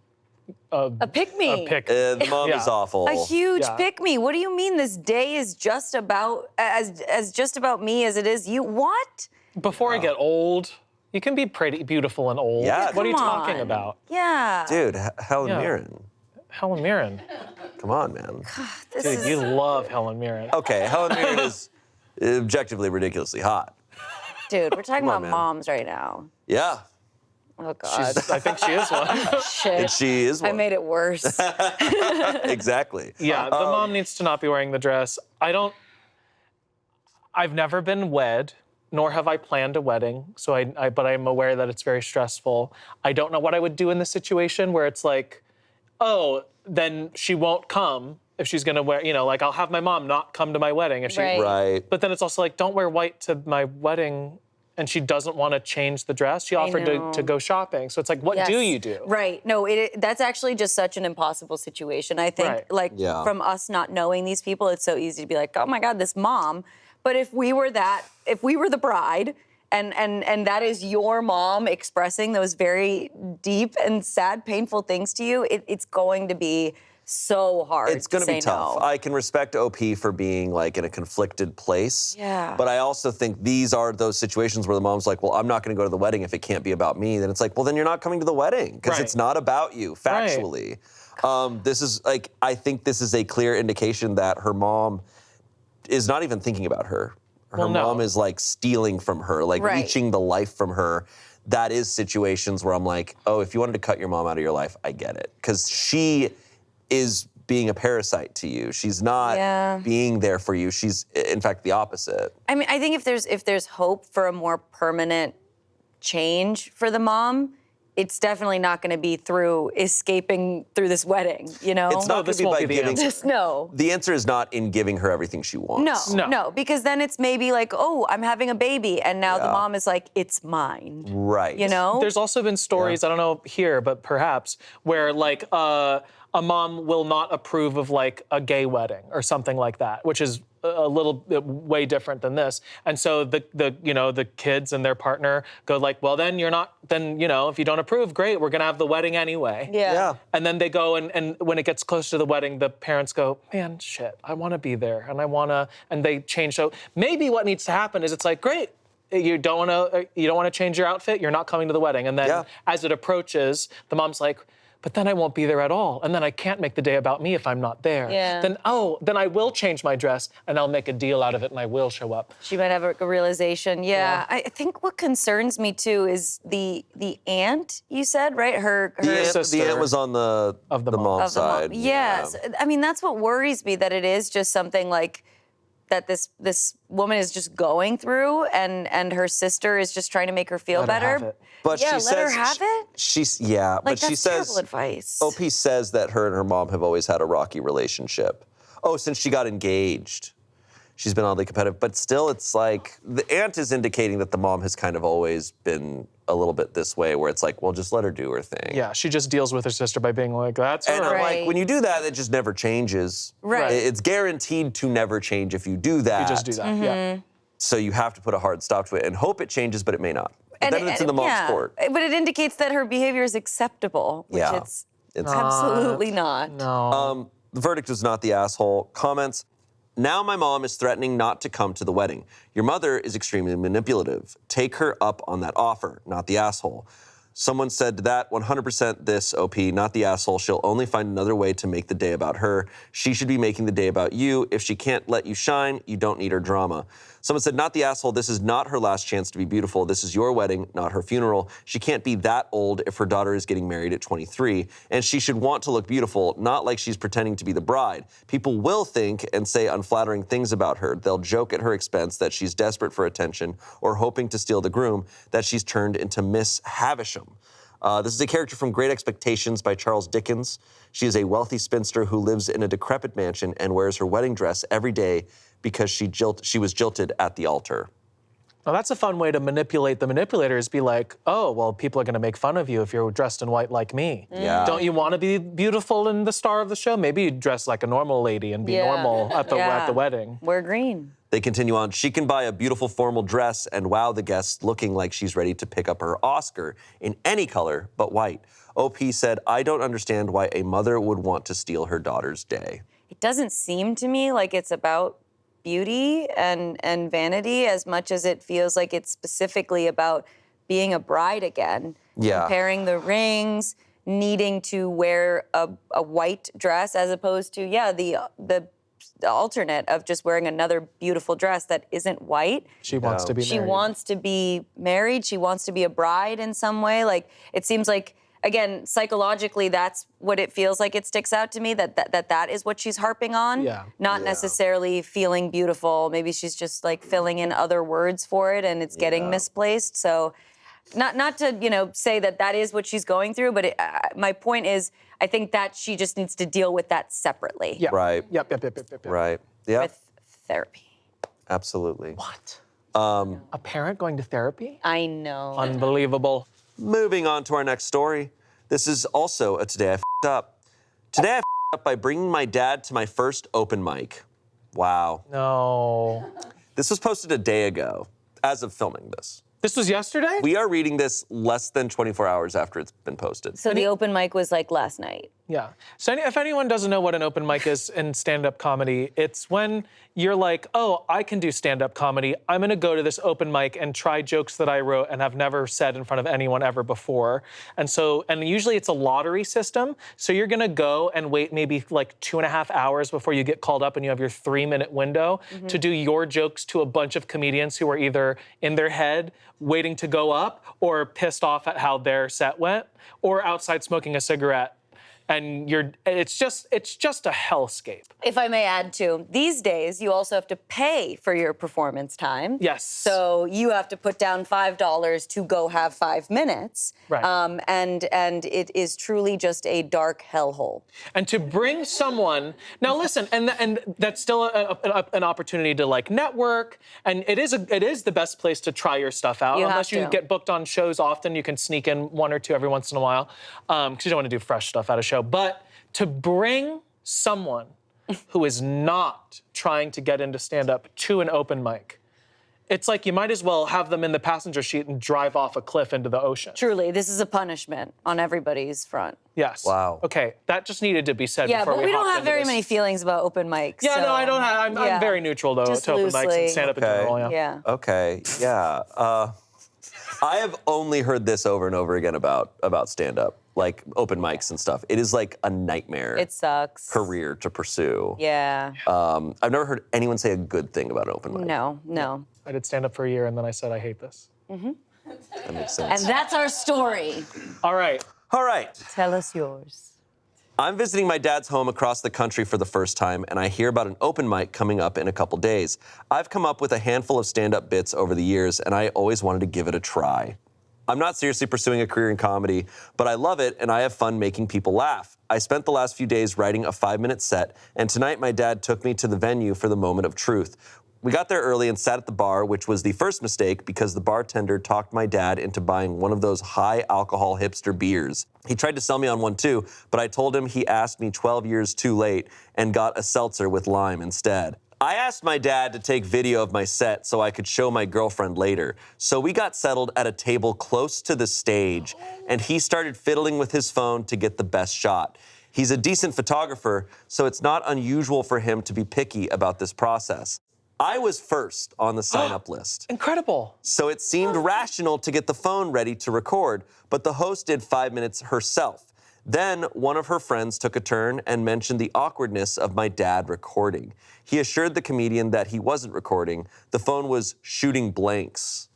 A pick-me. The mom is awful. A huge Yeah. pick-me. What do you mean this day is just about as just about me as it is you? What? Before I get old, you can be pretty beautiful and old. Yeah. What are you Come talking on. about? Yeah. Dude, Helen Yeah. Mirren. Helen Mirren. Come on, man. This Dude, is you love Helen Mirren. Okay, Helen Mirren is objectively ridiculously hot. dude, we're talking about man. moms right now. Yeah, Oh God. I think she is one. Shit. and she is I one. made it worse. Exactly. Yeah, the mom needs to not be wearing the dress. I've never been wed, nor have I planned a wedding, so but I'm aware that it's very stressful. I don't know what I would do in this situation where it's like, oh, then she won't come if she's gonna wear, like I'll have my mom not come to my wedding if she. Right. Right. But then it's also like, don't wear white to my wedding, and she doesn't want to change the dress. She offered know. to go shopping, so it's like, what do Yes. you do? Right. No, that's actually just such an impossible situation. I think, Right. Yeah. from us not knowing these people, it's so easy to be like, oh my God, this mom. But if we were the bride, and that is your mom expressing those very deep and sad, painful things to you, it's going to be so hard. It's going to be say tough. no. I can respect OP for being like in a conflicted place. Yeah. But I also think these are those situations where the mom's like, well, I'm not going to go to the wedding if it can't be about me. Then it's like, well, then you're not coming to the wedding because Right. it's not about you, factually. This is like, I think this is a clear indication that her mom is not even thinking about her. Her Well, no. mom is like stealing from her, like Right. reaching the life from her. That is situations where I'm like, oh, if you wanted to cut your mom out of your life, I get it. Because she is being a parasite to you. She's not Yeah. being there for you. She's, in fact, the opposite. I mean, I think if there's hope for a more permanent change for the mom, it's definitely not going to be through escaping through this wedding, you know? It's not going this to be won't by be the giving. answer. No. The answer is not in giving her everything she wants. No, because then it's maybe like, oh, I'm having a baby, and now the Yeah. mom is like, it's mine. Right. You know? There's also been stories, I don't know here, but perhaps, where like a mom will not approve of like a gay wedding or something like that, which is a little bit way different than this. And so the kids and their partner go like, well, then you're not, then, if you don't approve, great, we're gonna have the wedding anyway. Yeah. And then they go and when it gets close to the wedding, the parents go, man, shit, I wanna be there and they change. So maybe what needs to happen is it's like, great, you don't wanna change your outfit, you're not coming to the wedding. And then as it approaches, the mom's like, but then I won't be there at all. And then I can't make the day about me if I'm not there. Yeah. Then I will change my dress and I'll make a deal out of it and I will show up. She might have a realization. Yeah. I think what concerns me too is the aunt, you said, right? Her The aunt was on the Of the mom. mom's of the mom. side. Yes. I mean, that's what worries me, that it is just something like that this woman is just going through, and her sister is just trying to make her feel Let her better. have it. But Yeah, she let her says have it? but she that's says terrible advice. OP says that her and her mom have always had a rocky relationship. Oh, since she got engaged. She's been oddly competitive, but still it's like the aunt is indicating that the mom has kind of always been a little bit this way, where it's like, well, just let her do her thing. Yeah, she just deals with her sister by being like, that's her. And I'm Right. like, when you do that, it just never changes. Right. It's guaranteed to never change if you do that. You just do that, yeah. So you have to put a hard stop to it and hope it changes, but it may not. But then it's in the mom's court. But it indicates that her behavior is acceptable, which Yeah. it's It's absolutely not. No. The verdict was not the asshole. Comments. Now my mom is threatening not to come to the wedding. Your mother is extremely manipulative. Take her up on that offer, not the asshole. Someone said to that, 100% this, OP, not the asshole. She'll only find another way to make the day about her. She should be making the day about you. If she can't let you shine, you don't need her drama. Someone said, not the asshole. This is not her last chance to be beautiful. This is your wedding, not her funeral. She can't be that old if her daughter is getting married at 23. And she should want to look beautiful, not like she's pretending to be the bride. People will think and say unflattering things about her. They'll joke at her expense that she's desperate for attention or hoping to steal the groom, that she's turned into Miss Havisham. This is a character from Great Expectations by Charles Dickens. She is a wealthy spinster who lives in a decrepit mansion and wears her wedding dress every day because she was jilted at the altar. Well, that's a fun way to manipulate the manipulators. Be like, oh, well, people are going to make fun of you if you're dressed in white like me. Yeah. Don't you want to be beautiful and the star of the show? Maybe you dress like a normal lady and be normal at the wedding. We're green. They continue on. She can buy a beautiful formal dress and wow the guests looking like she's ready to pick up her Oscar in any color but white. OP said, I don't understand why a mother would want to steal her daughter's day. It doesn't seem to me like it's about beauty and vanity as much as it feels like it's specifically about being a bride again. Yeah. Comparing the rings, needing to wear a white dress as opposed to, the alternate of just wearing another beautiful dress that isn't white. She wants to be married. She wants to be married. She wants to be a bride in some way. Like, it seems like, again, psychologically, that's what it feels like. It sticks out to me that is what she's harping on. Yeah. Not necessarily feeling beautiful. Maybe she's just like filling in other words for it and it's getting misplaced. So not to, say that is what she's going through, but my point is, I think that she just needs to deal with that separately. Yeah. Right. Yep. Right. Yeah. With therapy. Absolutely. What? A parent going to therapy? I know. Unbelievable. Moving on to our next story. This is also a Today I F***ed Up. Today I F***ed up by bringing my dad to my first open mic. Wow. No. This was posted a day ago, as of filming this. This was yesterday? We are reading this less than 24 hours after it's been posted. So the open mic was like last night. Yeah. So if anyone doesn't know what an open mic is in stand-up comedy, it's when you're like, oh, I can do stand-up comedy. I'm going to go to this open mic and try jokes that I wrote and have never said in front of anyone ever before. And usually it's a lottery system. So you're going to go and wait maybe like 2.5 hours before you get called up and you have your 3-minute window to do your jokes to a bunch of comedians who are either in their head waiting to go up or pissed off at how their set went or outside smoking a cigarette. And it's just a hellscape. If I may add too, these days you also have to pay for your performance time. Yes. So you have to put down $5 to go have 5 minutes. Right. And it is truly just a dark hellhole. And to bring someone now, listen, and that's still an opportunity to like network, and it is the best place to try your stuff out. Unless you get booked on shows often, you can sneak in 1 or 2 every once in a while, because you don't want to do fresh stuff out of show. But to bring someone who is not trying to get into stand-up to an open mic, it's like you might as well have them in the passenger seat and drive off a cliff into the ocean. Truly, this is a punishment on everybody's front. Yes. Wow. Okay, that just needed to be said Yeah, before but we don't hopped have into very this. many feelings about open mics. Yeah, so, no, I don't have. I'm very neutral, though, Just to open mics loosely. and stand-up in general. Yeah. Yeah. Okay, yeah. I have only heard this over and over again about stand-up, like open mics and stuff. It is like a nightmare It sucks. career to pursue. Yeah. I've never heard anyone say a good thing about an open mic. No. I did stand-up for a year, and then I said, I hate this. That makes sense. And that's our story. All right. All right. Tell us yours. I'm visiting my dad's home across the country for the first time, and I hear about an open mic coming up in a couple days. I've come up with a handful of stand-up bits over the years, and I always wanted to give it a try. I'm not seriously pursuing a career in comedy, but I love it, and I have fun making people laugh. I spent the last few days writing a 5-minute set, and tonight my dad took me to the venue for the moment of truth. We got there early and sat at the bar, which was the first mistake because the bartender talked my dad into buying one of those high-alcohol hipster beers. He tried to sell me on one too, but I told him he asked me 12 years too late and got a seltzer with lime instead. I asked my dad to take video of my set so I could show my girlfriend later. So we got settled at a table close to the stage, and he started fiddling with his phone to get the best shot. He's a decent photographer, so it's not unusual for him to be picky about this process. I was first on the sign-up list. Incredible. So it seemed rational to get the phone ready to record, but the host did 5 minutes herself. Then one of her friends took a turn and mentioned the awkwardness of my dad recording. He assured the comedian that he wasn't recording. The phone was shooting blanks.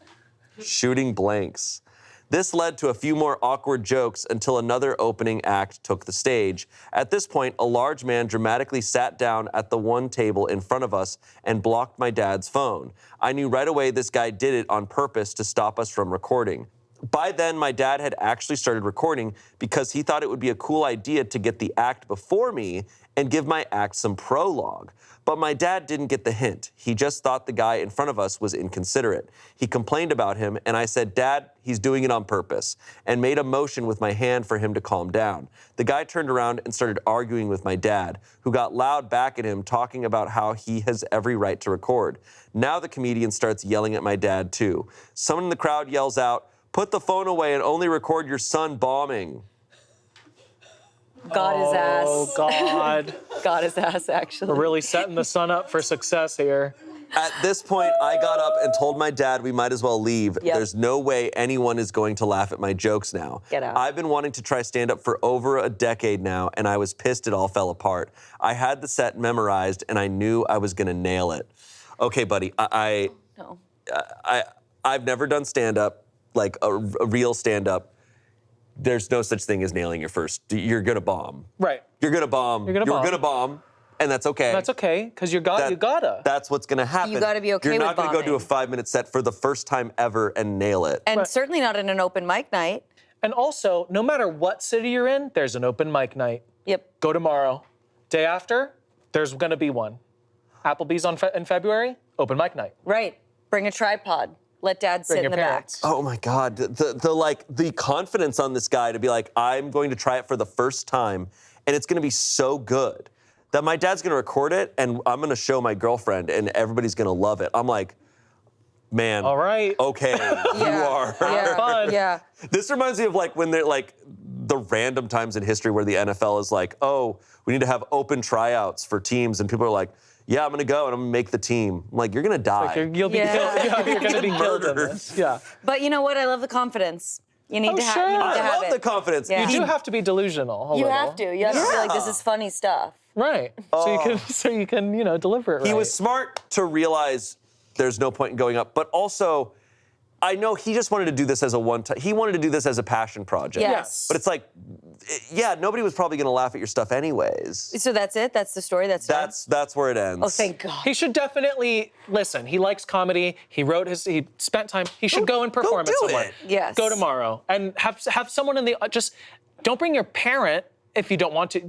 Shooting blanks. This led to a few more awkward jokes until another opening act took the stage. At this point, a large man dramatically sat down at the one table in front of us and blocked my dad's phone. I knew right away this guy did it on purpose to stop us from recording. By then, my dad had actually started recording because he thought it would be a cool idea to get the act before me and give my act some prologue. But my dad didn't get the hint. He just thought the guy in front of us was inconsiderate. He complained about him, and I said, "Dad, he's doing it on purpose," and made a motion with my hand for him to calm down. The guy turned around and started arguing with my dad, who got loud back at him, talking about how he has every right to record. Now the comedian starts yelling at my dad, too. Someone in the crowd yells out, "Put the phone away and only record your son bombing." Got his ass. Oh, God. Got his ass, actually. We're really setting the son up for success here. At this point, I got up and told my dad we might as well leave. Yep. There's no way anyone is going to laugh at my jokes now. Get out. I've been wanting to try stand-up for over a decade now, and I was pissed it all fell apart. I had the set memorized, and I knew I was gonna nail it. Okay, buddy, No. I've never done stand-up, like a real stand-up. There's no such thing as nailing your first. You're gonna bomb. Right. You're gonna bomb. You're gonna bomb. And that's okay. That's okay, because you gotta. That's what's gonna happen. You gotta be okay You're with not gonna go do a bombing. 5-minute set for the first time ever and nail it. And Right. certainly not in an open mic night. And also, no matter what city you're in, there's an open mic night. Yep. Go tomorrow. Day after, there's gonna be one. Applebee's in February, open mic night. Right. Bring a tripod. Let dad sit Bring in your the parents. back. Oh my God, the confidence on this guy to be like, I'm going to try it for the first time, and it's gonna be so good that my dad's gonna record it, and I'm gonna show my girlfriend, and everybody's gonna love it. I'm like, man. All right. Okay, you are. Yeah. fun. Yeah. This reminds me of like when they're like the random times in history where the NFL is like, oh, we need to have open tryouts for teams, and people are like, yeah, I'm gonna go and I'm gonna make the team. I'm like, you're gonna die. Like you'll be Yeah. killed. You're gonna be killed in Murdered. this. Yeah. But you know what? I love the confidence. You need Oh, to have. sure. You need to I have love it. the confidence. Yeah. You do have to be delusional. You have to. You have to be like, this is funny stuff. Right. So you can deliver it right. He was smart to realize there's no point in going up, but also, I know he just wanted to do this as a one-time. He wanted to do this as a passion project. Yes. But it's like, yeah, nobody was probably gonna laugh at your stuff anyways. So that's it? That's the story? That's done? That's where it ends. Oh, thank God. He should definitely listen. He likes comedy. He spent time. He should go and perform do it somewhere. it. Yes. Go tomorrow and have someone in the just. Don't bring your parent if you don't want to.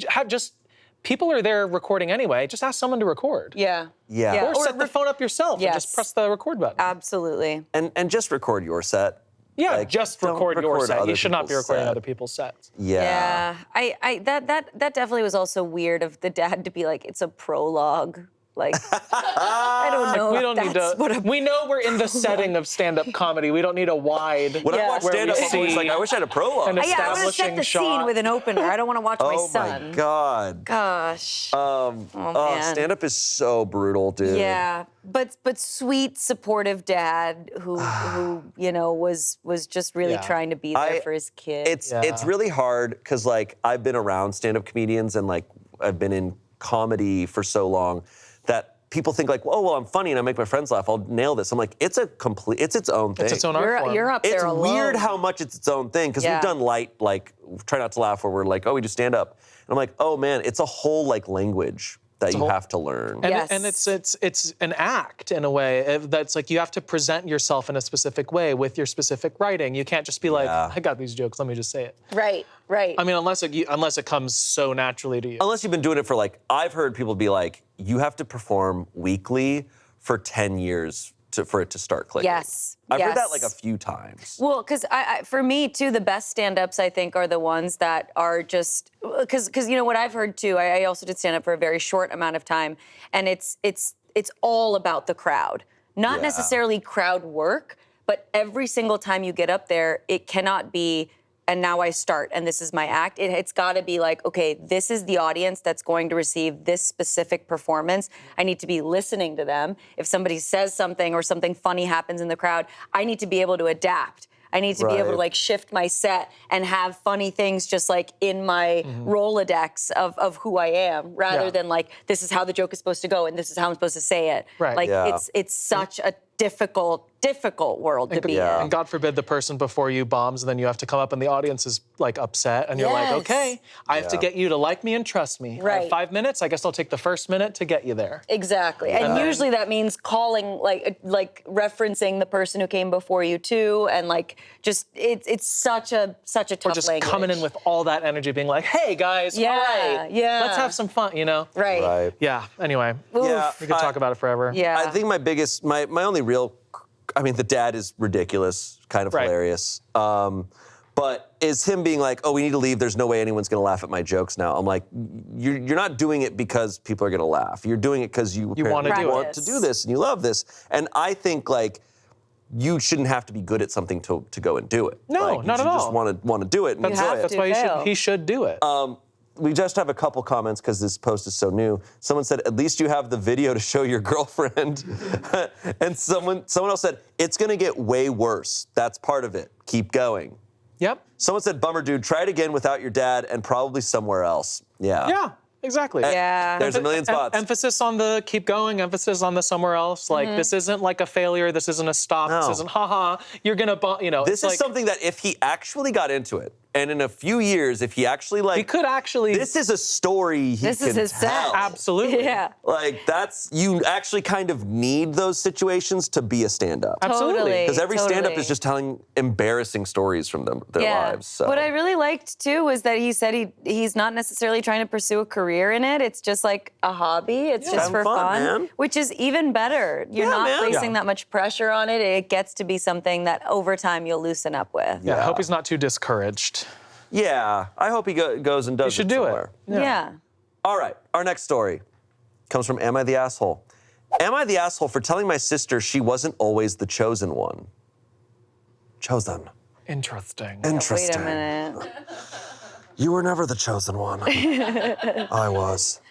People are there recording anyway. Just ask someone to record. Yeah. Yeah. Or set the phone up yourself and Yes. just press the record button. Absolutely. And just record your set. Yeah, Like, just don't record your record set. other You should not be people's recording set. other people's sets. Yeah. Yeah. That definitely was also weird of the dad to be like, it's a prologue. Like, I don't know. We if don't need that's to. what a We know we're in the setting of stand-up comedy. We don't need a wide. When I Yeah. watch Where we stand-up, I'm always see like, I wish I had a prologue. an Yeah, I want to set establishing the scene shot. with an opener. I don't want to watch my Oh son. my God. Gosh. Oh, man. stand-up is so brutal, dude. Yeah, but sweet, supportive dad who was just really Yeah. trying to be there for his kid. It's really hard because like I've been around stand-up comedians and like I've been in comedy for so long that people think like, oh well, I'm funny and I make my friends laugh. I'll nail this. I'm like, it's its own thing. It's its own art form. you're up It's there alone. weird how much it's its own thing because Yeah. we've done light like Try Not to Laugh where we're like, oh, we do stand up, and I'm like, oh man, it's a whole like language that you have to learn. And, Yes. and it's an act in a way that's like you have to present yourself in a specific way with your specific writing. You can't just be like, Yeah. I got these jokes, let me just say it. Right. I mean, unless it comes so naturally to you. Unless you've been doing it for like, I've heard people be like, you have to perform weekly for 10 years for it to start clicking. Yes, I've heard that yes. like a few times. Well, because for me too, the best stand-ups I think are the ones that are just because what I've heard too. I also did stand-up for a very short amount of time, and it's all about the crowd, not Yeah. necessarily crowd work, but every single time you get up there, it cannot be. And now I start, and this is my act. It's got to be like, okay, this is the audience that's going to receive this specific performance. I need to be listening to them. If somebody says something or something funny happens in the crowd, I need to be able to adapt. I need to be able to Right. like shift my set and have funny things just like in my Rolodex of who I am, rather Yeah. than like this is how the joke is supposed to go and this is how I'm supposed to say it. Right. Like Yeah. it's such a difficult world to be in. And God forbid the person before you bombs, and then you have to come up and the audience is like upset, and you're like, okay, I have to get you to like me and trust me. I Right. have 5 minutes. I guess I'll take the first minute to get you there. Exactly. And usually that means calling, like referencing the person who came before you too, and like just it's such a tough Or just language. coming in with all that energy, being like, hey guys, all right, let's have some fun, you know? Right. Yeah. Anyway, Yeah, we could talk about it forever. Yeah. I think my only real, I mean, the dad is ridiculous, kind of hilarious. But is him being like, oh, we need to leave. There's no way anyone's going to laugh at my jokes now. I'm like, you're not doing it because people are going to laugh. You're doing it because you want to do it. want to do this and you love this. And I think like you shouldn't have to be good at something to go and do it. No, like, not at you all. just want to do it and You enjoy have it. That's to why fail. he should do it. We just have a couple comments because this post is so new. Someone said, at least you have the video to show your girlfriend. And someone else said, it's going to get way worse. That's part of it. Keep going. Yep. Someone said, bummer, dude, try it again without your dad and probably somewhere else. Yeah. Yeah, exactly. Yeah. There's a million spots. Emphasis on the keep going, emphasis on the somewhere else. Like, this isn't like a failure, this isn't a stop, No. this isn't haha, you're gonna, This it's is like, something that if he actually got into it, and in a few years, if he actually like, he could actually, this is a story he This can is his set. tell. absolutely. Yeah. Like you actually kind of need those situations to be a stand-up. Absolutely. Totally. Because every stand-up totally. is just telling embarrassing stories from their lives. So. What I really liked too was that he said he's not necessarily trying to pursue a career in it. It's just like a hobby. It's just Having for fun, man. which is even better. You're Yeah, not man. placing Yeah. that much pressure on it. It gets to be something that over time you'll loosen up with. Yeah, I hope he's not too discouraged. Yeah, I hope he goes and does You should it do somewhere. it. Yeah. All right, our next story comes from Am I the Asshole? Am I the asshole for telling my sister she wasn't always the chosen one? Chosen. Interesting. Interesting. Wait a minute. You were never the chosen one. I was.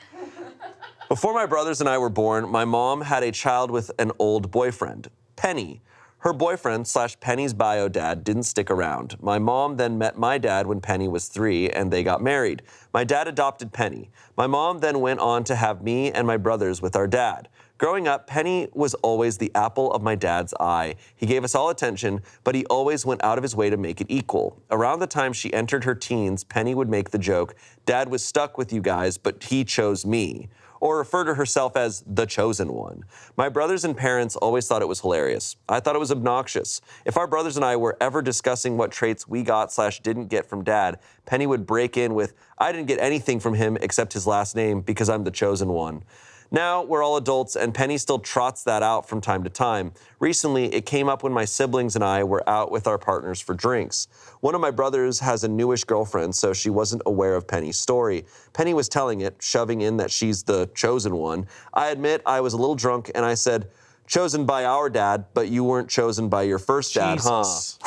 Before my brothers and I were born, my mom had a child with an old boyfriend, Penny. Her boyfriend / Penny's bio dad didn't stick around. My mom then met my dad when Penny was 3 and they got married. My dad adopted Penny. My mom then went on to have me and my brothers with our dad. Growing up, Penny was always the apple of my dad's eye. He gave us all attention, but he always went out of his way to make it equal. Around the time she entered her teens, Penny would make the joke, "Dad was stuck with you guys, but he chose me," or refer to herself as the chosen one. My brothers and parents always thought it was hilarious. I thought it was obnoxious. If our brothers and I were ever discussing what traits we got / didn't get from Dad, Penny would break in with, "I didn't get anything from him except his last name because I'm the chosen one." Now we're all adults and Penny still trots that out from time to time. Recently, it came up when my siblings and I were out with our partners for drinks. One of my brothers has a newish girlfriend, so she wasn't aware of Penny's story. Penny was telling it, shoving in that she's the chosen one. I admit I was a little drunk and I said, "Chosen by our dad, but you weren't chosen by your first dad, huh?" Jesus.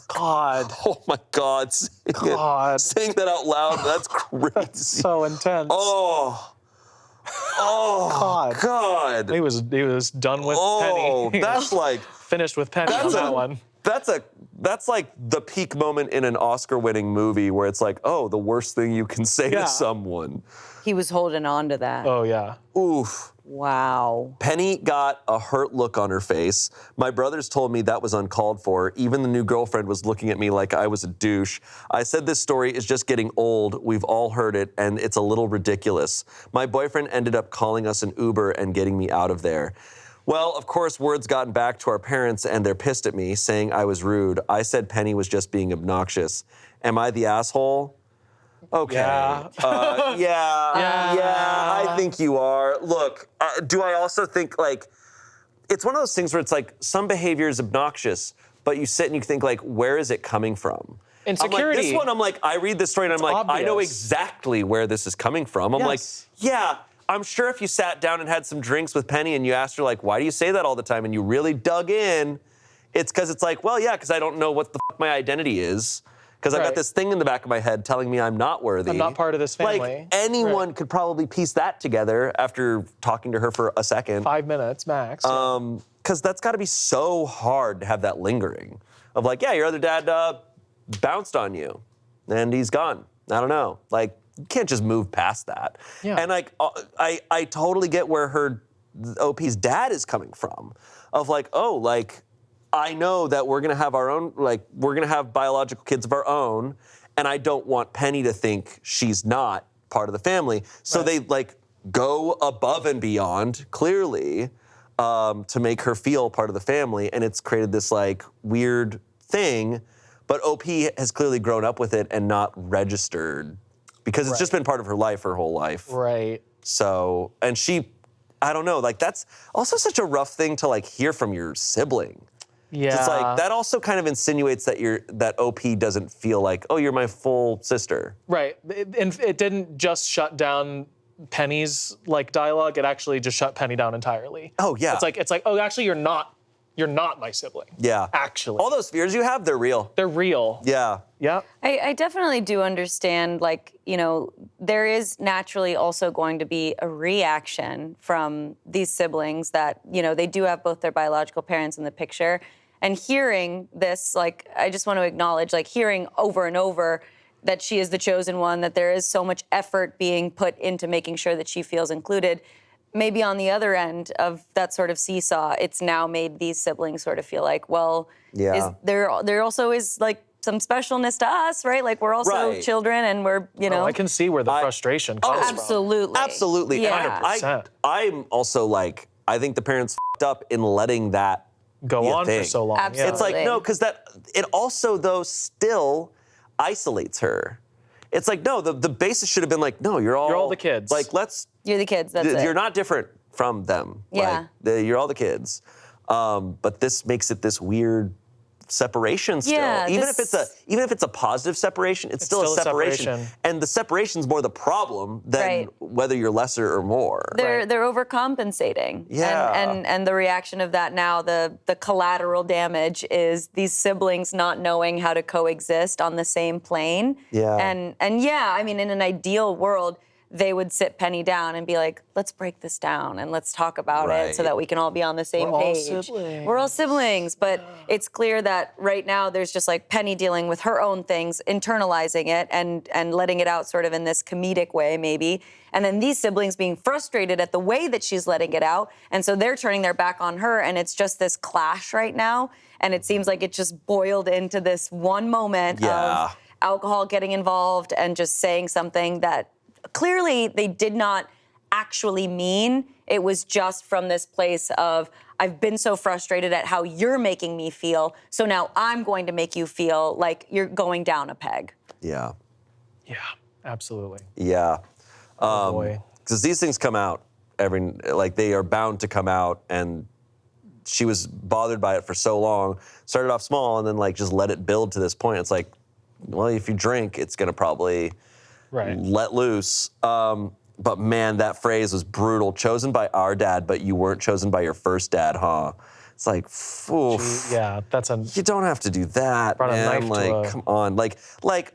God. Oh my God. Saying that out loud, that's crazy. So intense. Oh, God. He was done with Oh, Penny. that's like, Finished with Penny on that one. that's like the peak moment in an Oscar-winning movie where it's like, oh, the worst thing you can say Yeah. to someone. He was holding on to that. Oh, yeah. Oof. Wow. Penny got a hurt look on her face. My brothers told me that was uncalled for. Even the new girlfriend was looking at me like I was a douche. I said this story is just getting old. We've all heard it, and it's a little ridiculous. My boyfriend ended up calling us an Uber and getting me out of there. Well, of course, word's gotten back to our parents, and they're pissed at me, saying I was rude. I said Penny was just being obnoxious. Am I the asshole? Okay. Yeah. Yeah, I think you are. Look, do I also think, like, it's one of those things where it's like some behavior is obnoxious, but you sit and you think, like, where is it coming from? Insecurity. I'm like, this one, I'm like, I read this story and I'm like, I know obvious. exactly where this is coming from. I'm Yes. like, yeah, I'm sure if you sat down and had some drinks with Penny and you asked her, like, why do you say that all the time? And you really dug in, it's because it's like, well, yeah, because I don't know what the fuck my identity is. Because I got Right. this thing in the back of my head telling me I'm not worthy. I'm not part of this family. Like, anyone could probably piece that together after talking to her for a second. 5 minutes max. Because that's got to be so hard to have that lingering. Of like, yeah, your other dad bounced on you, and he's gone. I don't know. Like, you can't just move past that. Yeah. And like, I totally get where her OP's dad is coming from. Of like, oh, like, I know that we're gonna have our own, like, we're gonna have biological kids of our own, and I don't want Penny to think she's not part of the family. So they like go above and beyond, clearly, to make her feel part of the family, and it's created this like weird thing. But OP has clearly grown up with it and not registered because it's just been part of her life her whole life. Right. So, and she, I don't know, like that's also such a rough thing to like hear from your sibling. Yeah. It's like, that also kind of insinuates that that OP doesn't feel like, oh, you're my full sister. Right. It didn't just shut down Penny's like dialogue. It actually just shut Penny down entirely. Oh, yeah. It's like, oh, actually, you're not my sibling. Yeah. Actually. All those fears you have, they're real. They're real. Yeah. Yeah. I definitely do understand, like, you know, there is naturally also going to be a reaction from these siblings that, you know, they do have both their biological parents in the picture. And hearing this, like, I just want to acknowledge, like, hearing over and over that she is the chosen one, that there is so much effort being put into making sure that she feels included. Maybe on the other end of that sort of seesaw, it's now made these siblings sort of feel like, well, there also is like some specialness to us, right? Like we're also children, and we're, you know. I can see where the frustration comes from. Absolutely. Absolutely. Yeah. 100%. I'm also like, I think the parents f***ed up in letting that Go be a on thing. for so long. Absolutely. It's like, no, because it also, though, still isolates her. It's like, no, the basis should have been like, no, you're all the kids. Like, You're the kids, that's it. You're not different from them. Yeah. Like, you're all the kids. But this makes it this weird separation still. Yeah, even if it's a positive separation, it's still a separation. And the separation's more the problem than whether you're lesser or more. They're overcompensating. Yeah. And the reaction of that now, the collateral damage is these siblings not knowing how to coexist on the same plane. Yeah. And yeah, I mean, in an ideal world, they would sit Penny down and be like, let's break this down and let's talk about it so that we can all be on the same page. We're all siblings. But it's clear that right now there's just like Penny dealing with her own things, internalizing it and letting it out sort of in this comedic way maybe. And then these siblings being frustrated at the way that she's letting it out. And so they're turning their back on her, and it's just this clash right now. And it seems like it just boiled into this one moment of alcohol getting involved and just saying something that clearly they did not actually mean. It was just from this place of, I've been so frustrated at how you're making me feel, so now I'm going to make you feel like you're going down a peg. Yeah. Yeah, absolutely. Yeah. Oh boy. Because these things come out they are bound to come out, and she was bothered by it for so long, started off small, and then like just let it build to this point. It's like, well, if you drink, it's gonna probably let loose. But man, that phrase was brutal. Chosen by our dad, but you weren't chosen by your first dad, huh? It's like, oof. Yeah, that's You don't have to do that, brought man. a knife to Come on. Like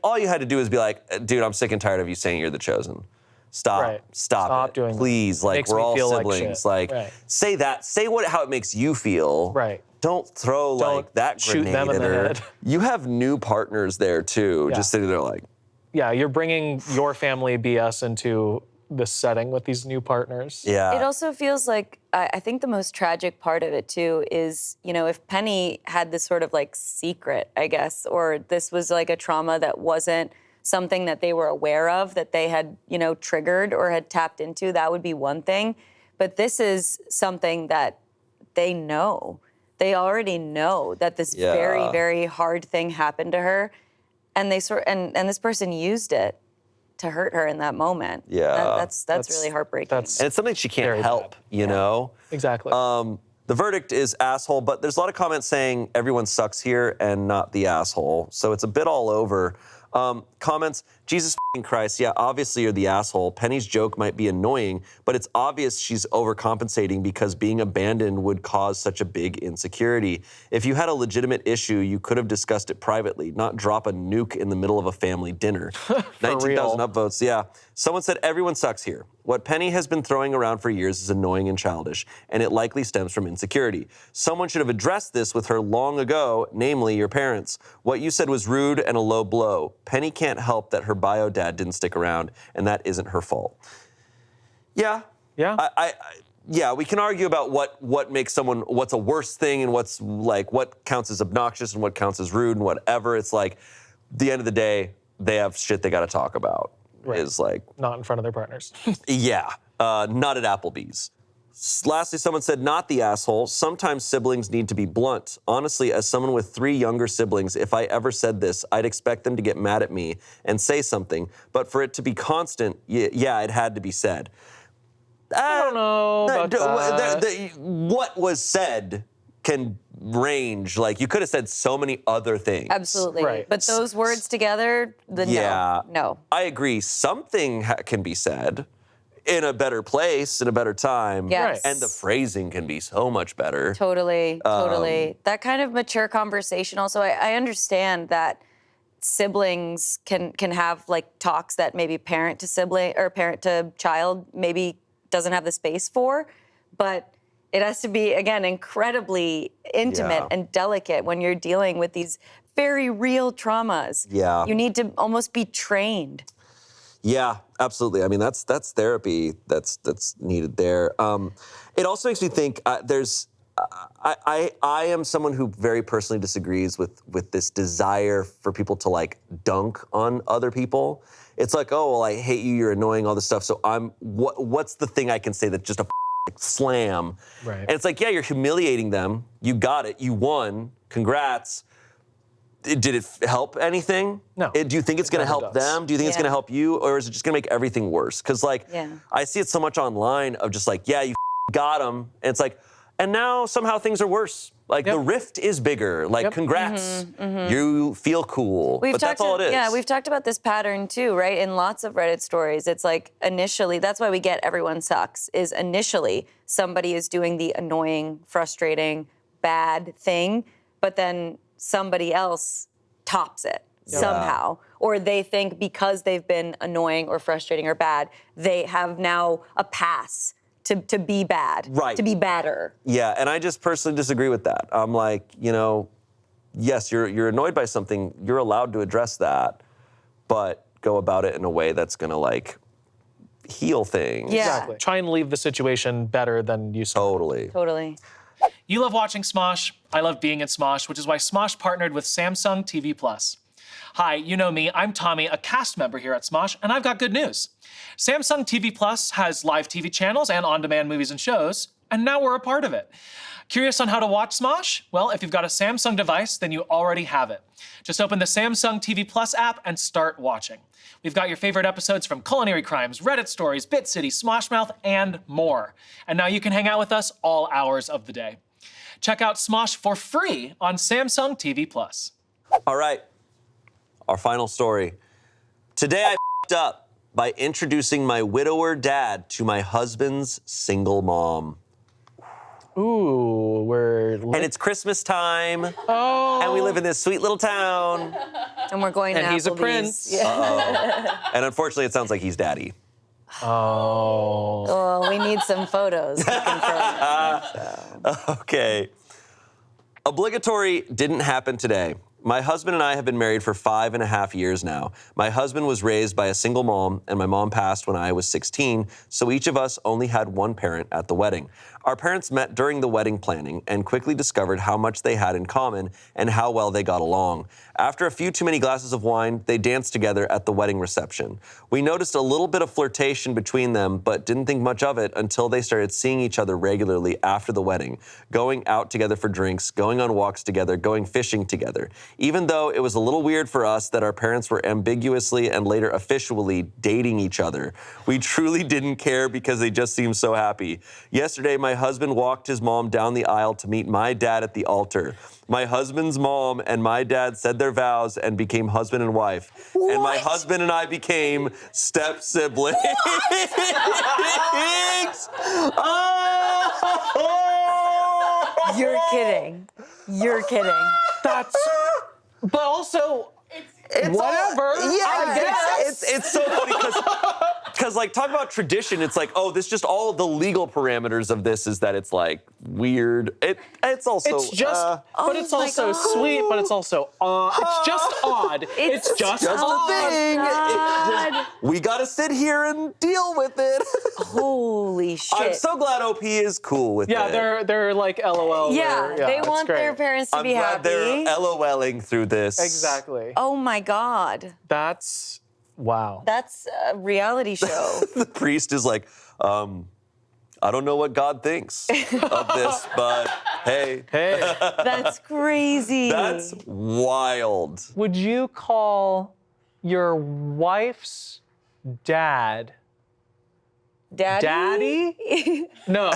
all you had to do is be like, dude, I'm sick and tired of you saying you're the chosen. Stop it. Doing Please, like, makes we're me all feel siblings. like say that. Say how it makes you feel. Right. Don't throw like that shoot grenade them in at the her. head. You have new partners there too. Yeah. Just sitting there like, Yeah, you're bringing your family BS into this setting with these new partners. yeah. It also feels like, I think the most tragic part of it too is, you know, if Penny had this sort of like secret, I guess, or this was like a trauma that wasn't something that they were aware of, that they had, you know, triggered or had tapped into, that would be one thing. But this is something that they know. They already know that this very, very hard thing happened to her. And and this person used it to hurt her in that moment. Yeah. That's really heartbreaking. and it's something she can't very help, bad. you know? Exactly. The verdict is asshole, but there's a lot of comments saying everyone sucks here and not the asshole. So it's a bit all over. Comments, Jesus f***ing Christ, yeah, obviously you're the asshole. Penny's joke might be annoying, but it's obvious she's overcompensating because being abandoned would cause such a big insecurity. If you had a legitimate issue, you could have discussed it privately, not drop a nuke in the middle of a family dinner. 19,000 upvotes, yeah. Someone said everyone sucks here. What Penny has been throwing around for years is annoying and childish, and it likely stems from insecurity. Someone should have addressed this with her long ago, namely your parents. What you said was rude and a low blow. Penny can't help that her bio dad didn't stick around, and that isn't her fault. Yeah. Yeah. yeah, we can argue about what makes someone, what's a worse thing and what's like, what counts as obnoxious and what counts as rude and whatever. It's like, the end of the day, they have shit they got to talk about. Right. Is like, Not in front of their partners. yeah, not at Applebee's. Lastly, someone said, not the asshole. Sometimes siblings need to be blunt. Honestly, as someone with 3 younger siblings, if I ever said this, I'd expect them to get mad at me and say something. But for it to be constant, yeah, it had to be said. I don't know about that. What was said can range. Like, you could have said so many other things. Absolutely. Right. But those words together, no. I agree. Something can be said in a better place, in a better time. Yes. And the phrasing can be so much better. Totally. That kind of mature conversation also, I understand that siblings can have like talks that maybe parent to sibling or parent to child maybe doesn't have the space for, but it has to be, again, incredibly intimate and delicate when you're dealing with these very real traumas. Yeah. You need to almost be trained. Yeah, absolutely. I mean, that's therapy that's needed there. It also makes me think I am someone who very personally disagrees with this desire for people to like dunk on other people. It's like, oh, well, I hate you, you're annoying, all this stuff. So what's the thing I can say that's just a slam? Right. And it's like, yeah, you're humiliating them. You got it. You won. Congrats. Did it help anything? No. Do you think it's going to help them? Do you think it's going to help you? Or is it just going to make everything worse? Because, like, I see it so much online of just like, yeah, you got them. And it's like, and now somehow things are worse. Like, the rift is bigger. Like, congrats. You feel cool. But that's all it is. Yeah, we've talked about this pattern too, right? In lots of Reddit stories, it's like initially, that's why we get everyone sucks, is initially somebody is doing the annoying, frustrating, bad thing, but then somebody else tops it somehow. Or they think because they've been annoying or frustrating or bad, they have now a pass to be bad, to be badder. Yeah, and I just personally disagree with that. I'm like, yes, you're annoyed by something, you're allowed to address that, but go about it in a way that's gonna like heal things. Yeah. Exactly. Try and leave the situation better than you saw. Totally. You love watching Smosh. I love being in Smosh, which is why Smosh partnered with Samsung TV Plus. Hi, you know me, I'm Tommy, a cast member here at Smosh, and I've got good news. Samsung TV Plus has live TV channels and on-demand movies and shows, and now we're a part of it. Curious on how to watch Smosh? Well, if you've got a Samsung device, then you already have it. Just open the Samsung TV Plus app and start watching. We've got your favorite episodes from Culinary Crimes, Reddit Stories, Bit City, Smoshmouth, and more. And now you can hang out with us all hours of the day. Check out Smosh for free on Samsung TV Plus. All right, our final story. Today I f***ed up by introducing my widower dad to my husband's single mom. Ooh, And it's Christmas time. Oh. And we live in this sweet little town. And we're going to he's a Applebee's. prince. And unfortunately, it sounds like he's daddy. Oh. Well, we need some photos to confirm it, so. Okay. Obligatory didn't happen today. My husband and I have been married for 5.5 years now. My husband was raised by a single mom, and my mom passed when I was 16, so each of us only had one parent at the wedding. Our parents met during the wedding planning and quickly discovered how much they had in common and how well they got along. After a few too many glasses of wine, they danced together at the wedding reception. We noticed a little bit of flirtation between them, but didn't think much of it until they started seeing each other regularly after the wedding, going out together for drinks, going on walks together, going fishing together. Even though it was a little weird for us that our parents were ambiguously and later officially dating each other, we truly didn't care because they just seemed so happy. Yesterday, my husband walked his mom down the aisle to meet my dad at the altar. My husband's mom and my dad said their vows and became husband and wife. What? And my husband and I became step siblings. You're kidding. You're kidding. That's. But also, It's whatever. I guess. It's so funny because because like talk about tradition. It's like, oh, this just all the legal parameters of this is that it's like weird. It's also It's just, but it's my also God. sweet, but it's also it's just odd. It's just just odd. a thing. God. We gotta sit here and deal with it. Holy shit. I'm so glad OP is cool with Yeah, it. they're like LOL. yeah, they it's want great. their parents to I'm be glad happy. they're LOLing through this. Exactly. Oh my God. That's wow. That's a reality show. The priest is like, I don't know what God thinks of this, but hey, Hey, That's crazy. that's wild. would you call your wife's dad daddy? No.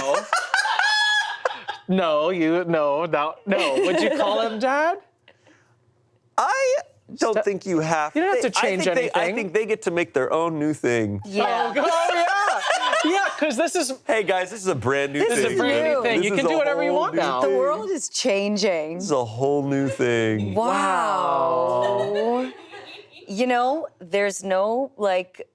No. Would you call him dad? I don't think you have You don't have to change I anything. think they get to make their own new thing. Yeah. Oh yeah. Yeah, because this is Hey guys, this is a brand new thing. This a brand new thing. This You is can do a whatever you whole want new now. The thing. world is changing. This is a whole new thing. Wow. You know, there's no like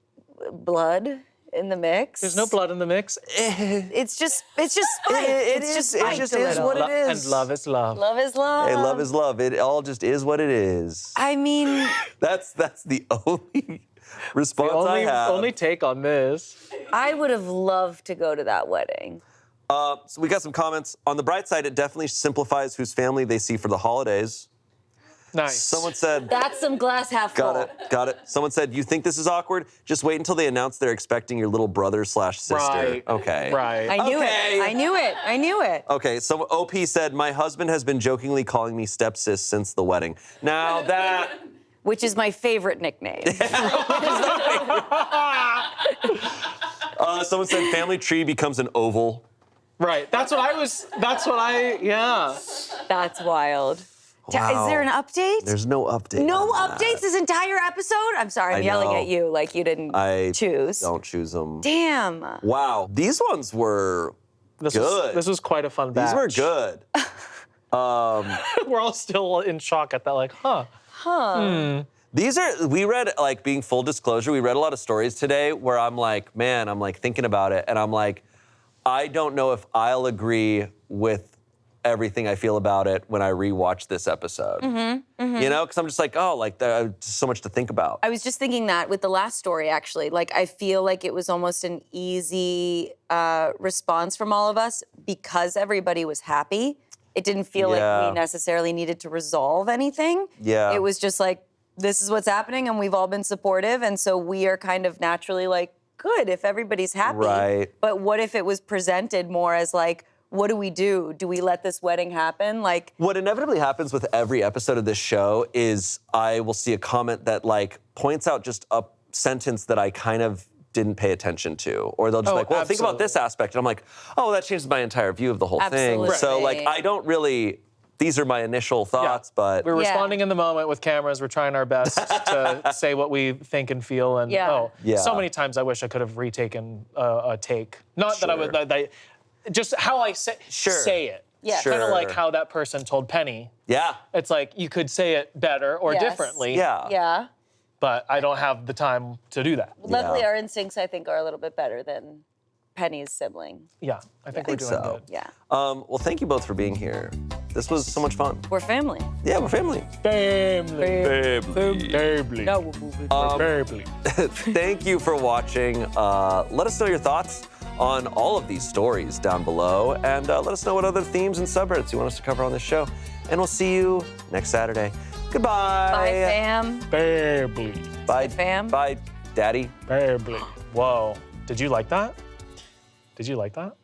blood in the mix. there's no blood in the mix. It's just spite. It It's is- just it spite just a is little. what it is. And love is love. Love is love. Hey, love is love. It all just is what it is. I mean, That's the only response I have. Only take on this. I would have loved to go to that wedding. So we got some comments. On the bright side, it definitely simplifies whose family they see for the holidays. Nice. Someone said, That's some glass half full. got it. Someone said, you think this is awkward? Just wait until they announce they're expecting your little brother/sister. Right. Okay. Right. I knew Okay. it. I knew it. I knew it. Okay, so OP said, my husband has been jokingly calling me stepsis since the wedding. Now that... Which is my favorite nickname. Someone said family tree becomes an oval. Right. That's what I, yeah. That's wild. Wow. Is there an update? There's no update. no on that. updates this entire episode? I'm sorry, I'm I yelling know. at you like you didn't I choose. don't choose them. Damn. Wow, these ones were good. This was quite a fun batch. These were good. We're all still in shock at that, like, huh. We read, like, being full disclosure, we read a lot of stories today where I'm like, man, I'm like thinking about it, and I'm like, I don't know if I'll agree with everything I feel about it when I rewatch this episode. You know, because I'm just like, oh, like, there's so much to think about. I was just thinking that with the last story, actually. Like, I feel like it was almost an easy response from all of us because everybody was happy. It didn't feel Yeah. like we necessarily needed to resolve anything. Yeah. It was just like, this is what's happening, and we've all been supportive, and so we are kind of naturally like, good if everybody's happy. Right. But what if it was presented more as like, what do we do? Do we let this wedding happen? Like, What inevitably happens with every episode of this show is I will see a comment that like points out just a sentence that I kind of didn't pay attention to. Or they'll just Oh, be like, well, think about this aspect. And I'm like, oh, well, that changes my entire view of the whole thing. Absolutely. So like, I don't really, these are my initial thoughts, but We're Yeah. responding in the moment with cameras. We're trying our best to say what we think and feel. And Yeah. Yeah. so many times I wish I could have retaken a take. Not that I would, just how I say it. Yeah. Sure. Kind of like how that person told Penny. yeah. It's like you could say it better or Yes. differently. Yeah. yeah. But I don't have the time to do that. Luckily, Yeah. our instincts, I think, are a little bit better than Penny's sibling. Yeah, I think we're doing so. good. Yeah. Well, thank you both for being here. This was so much fun. We're family. Yeah, we're family. Family. Family. No, family. Thank you for watching. Let us know your thoughts on all of these stories down below, and let us know what other themes and subreddits you want us to cover on this show. And we'll see you next Saturday. Goodbye. Bye, fam. Family. Bye, fam. Bye, Daddy. Family. Whoa. Did you like that? Did you like that?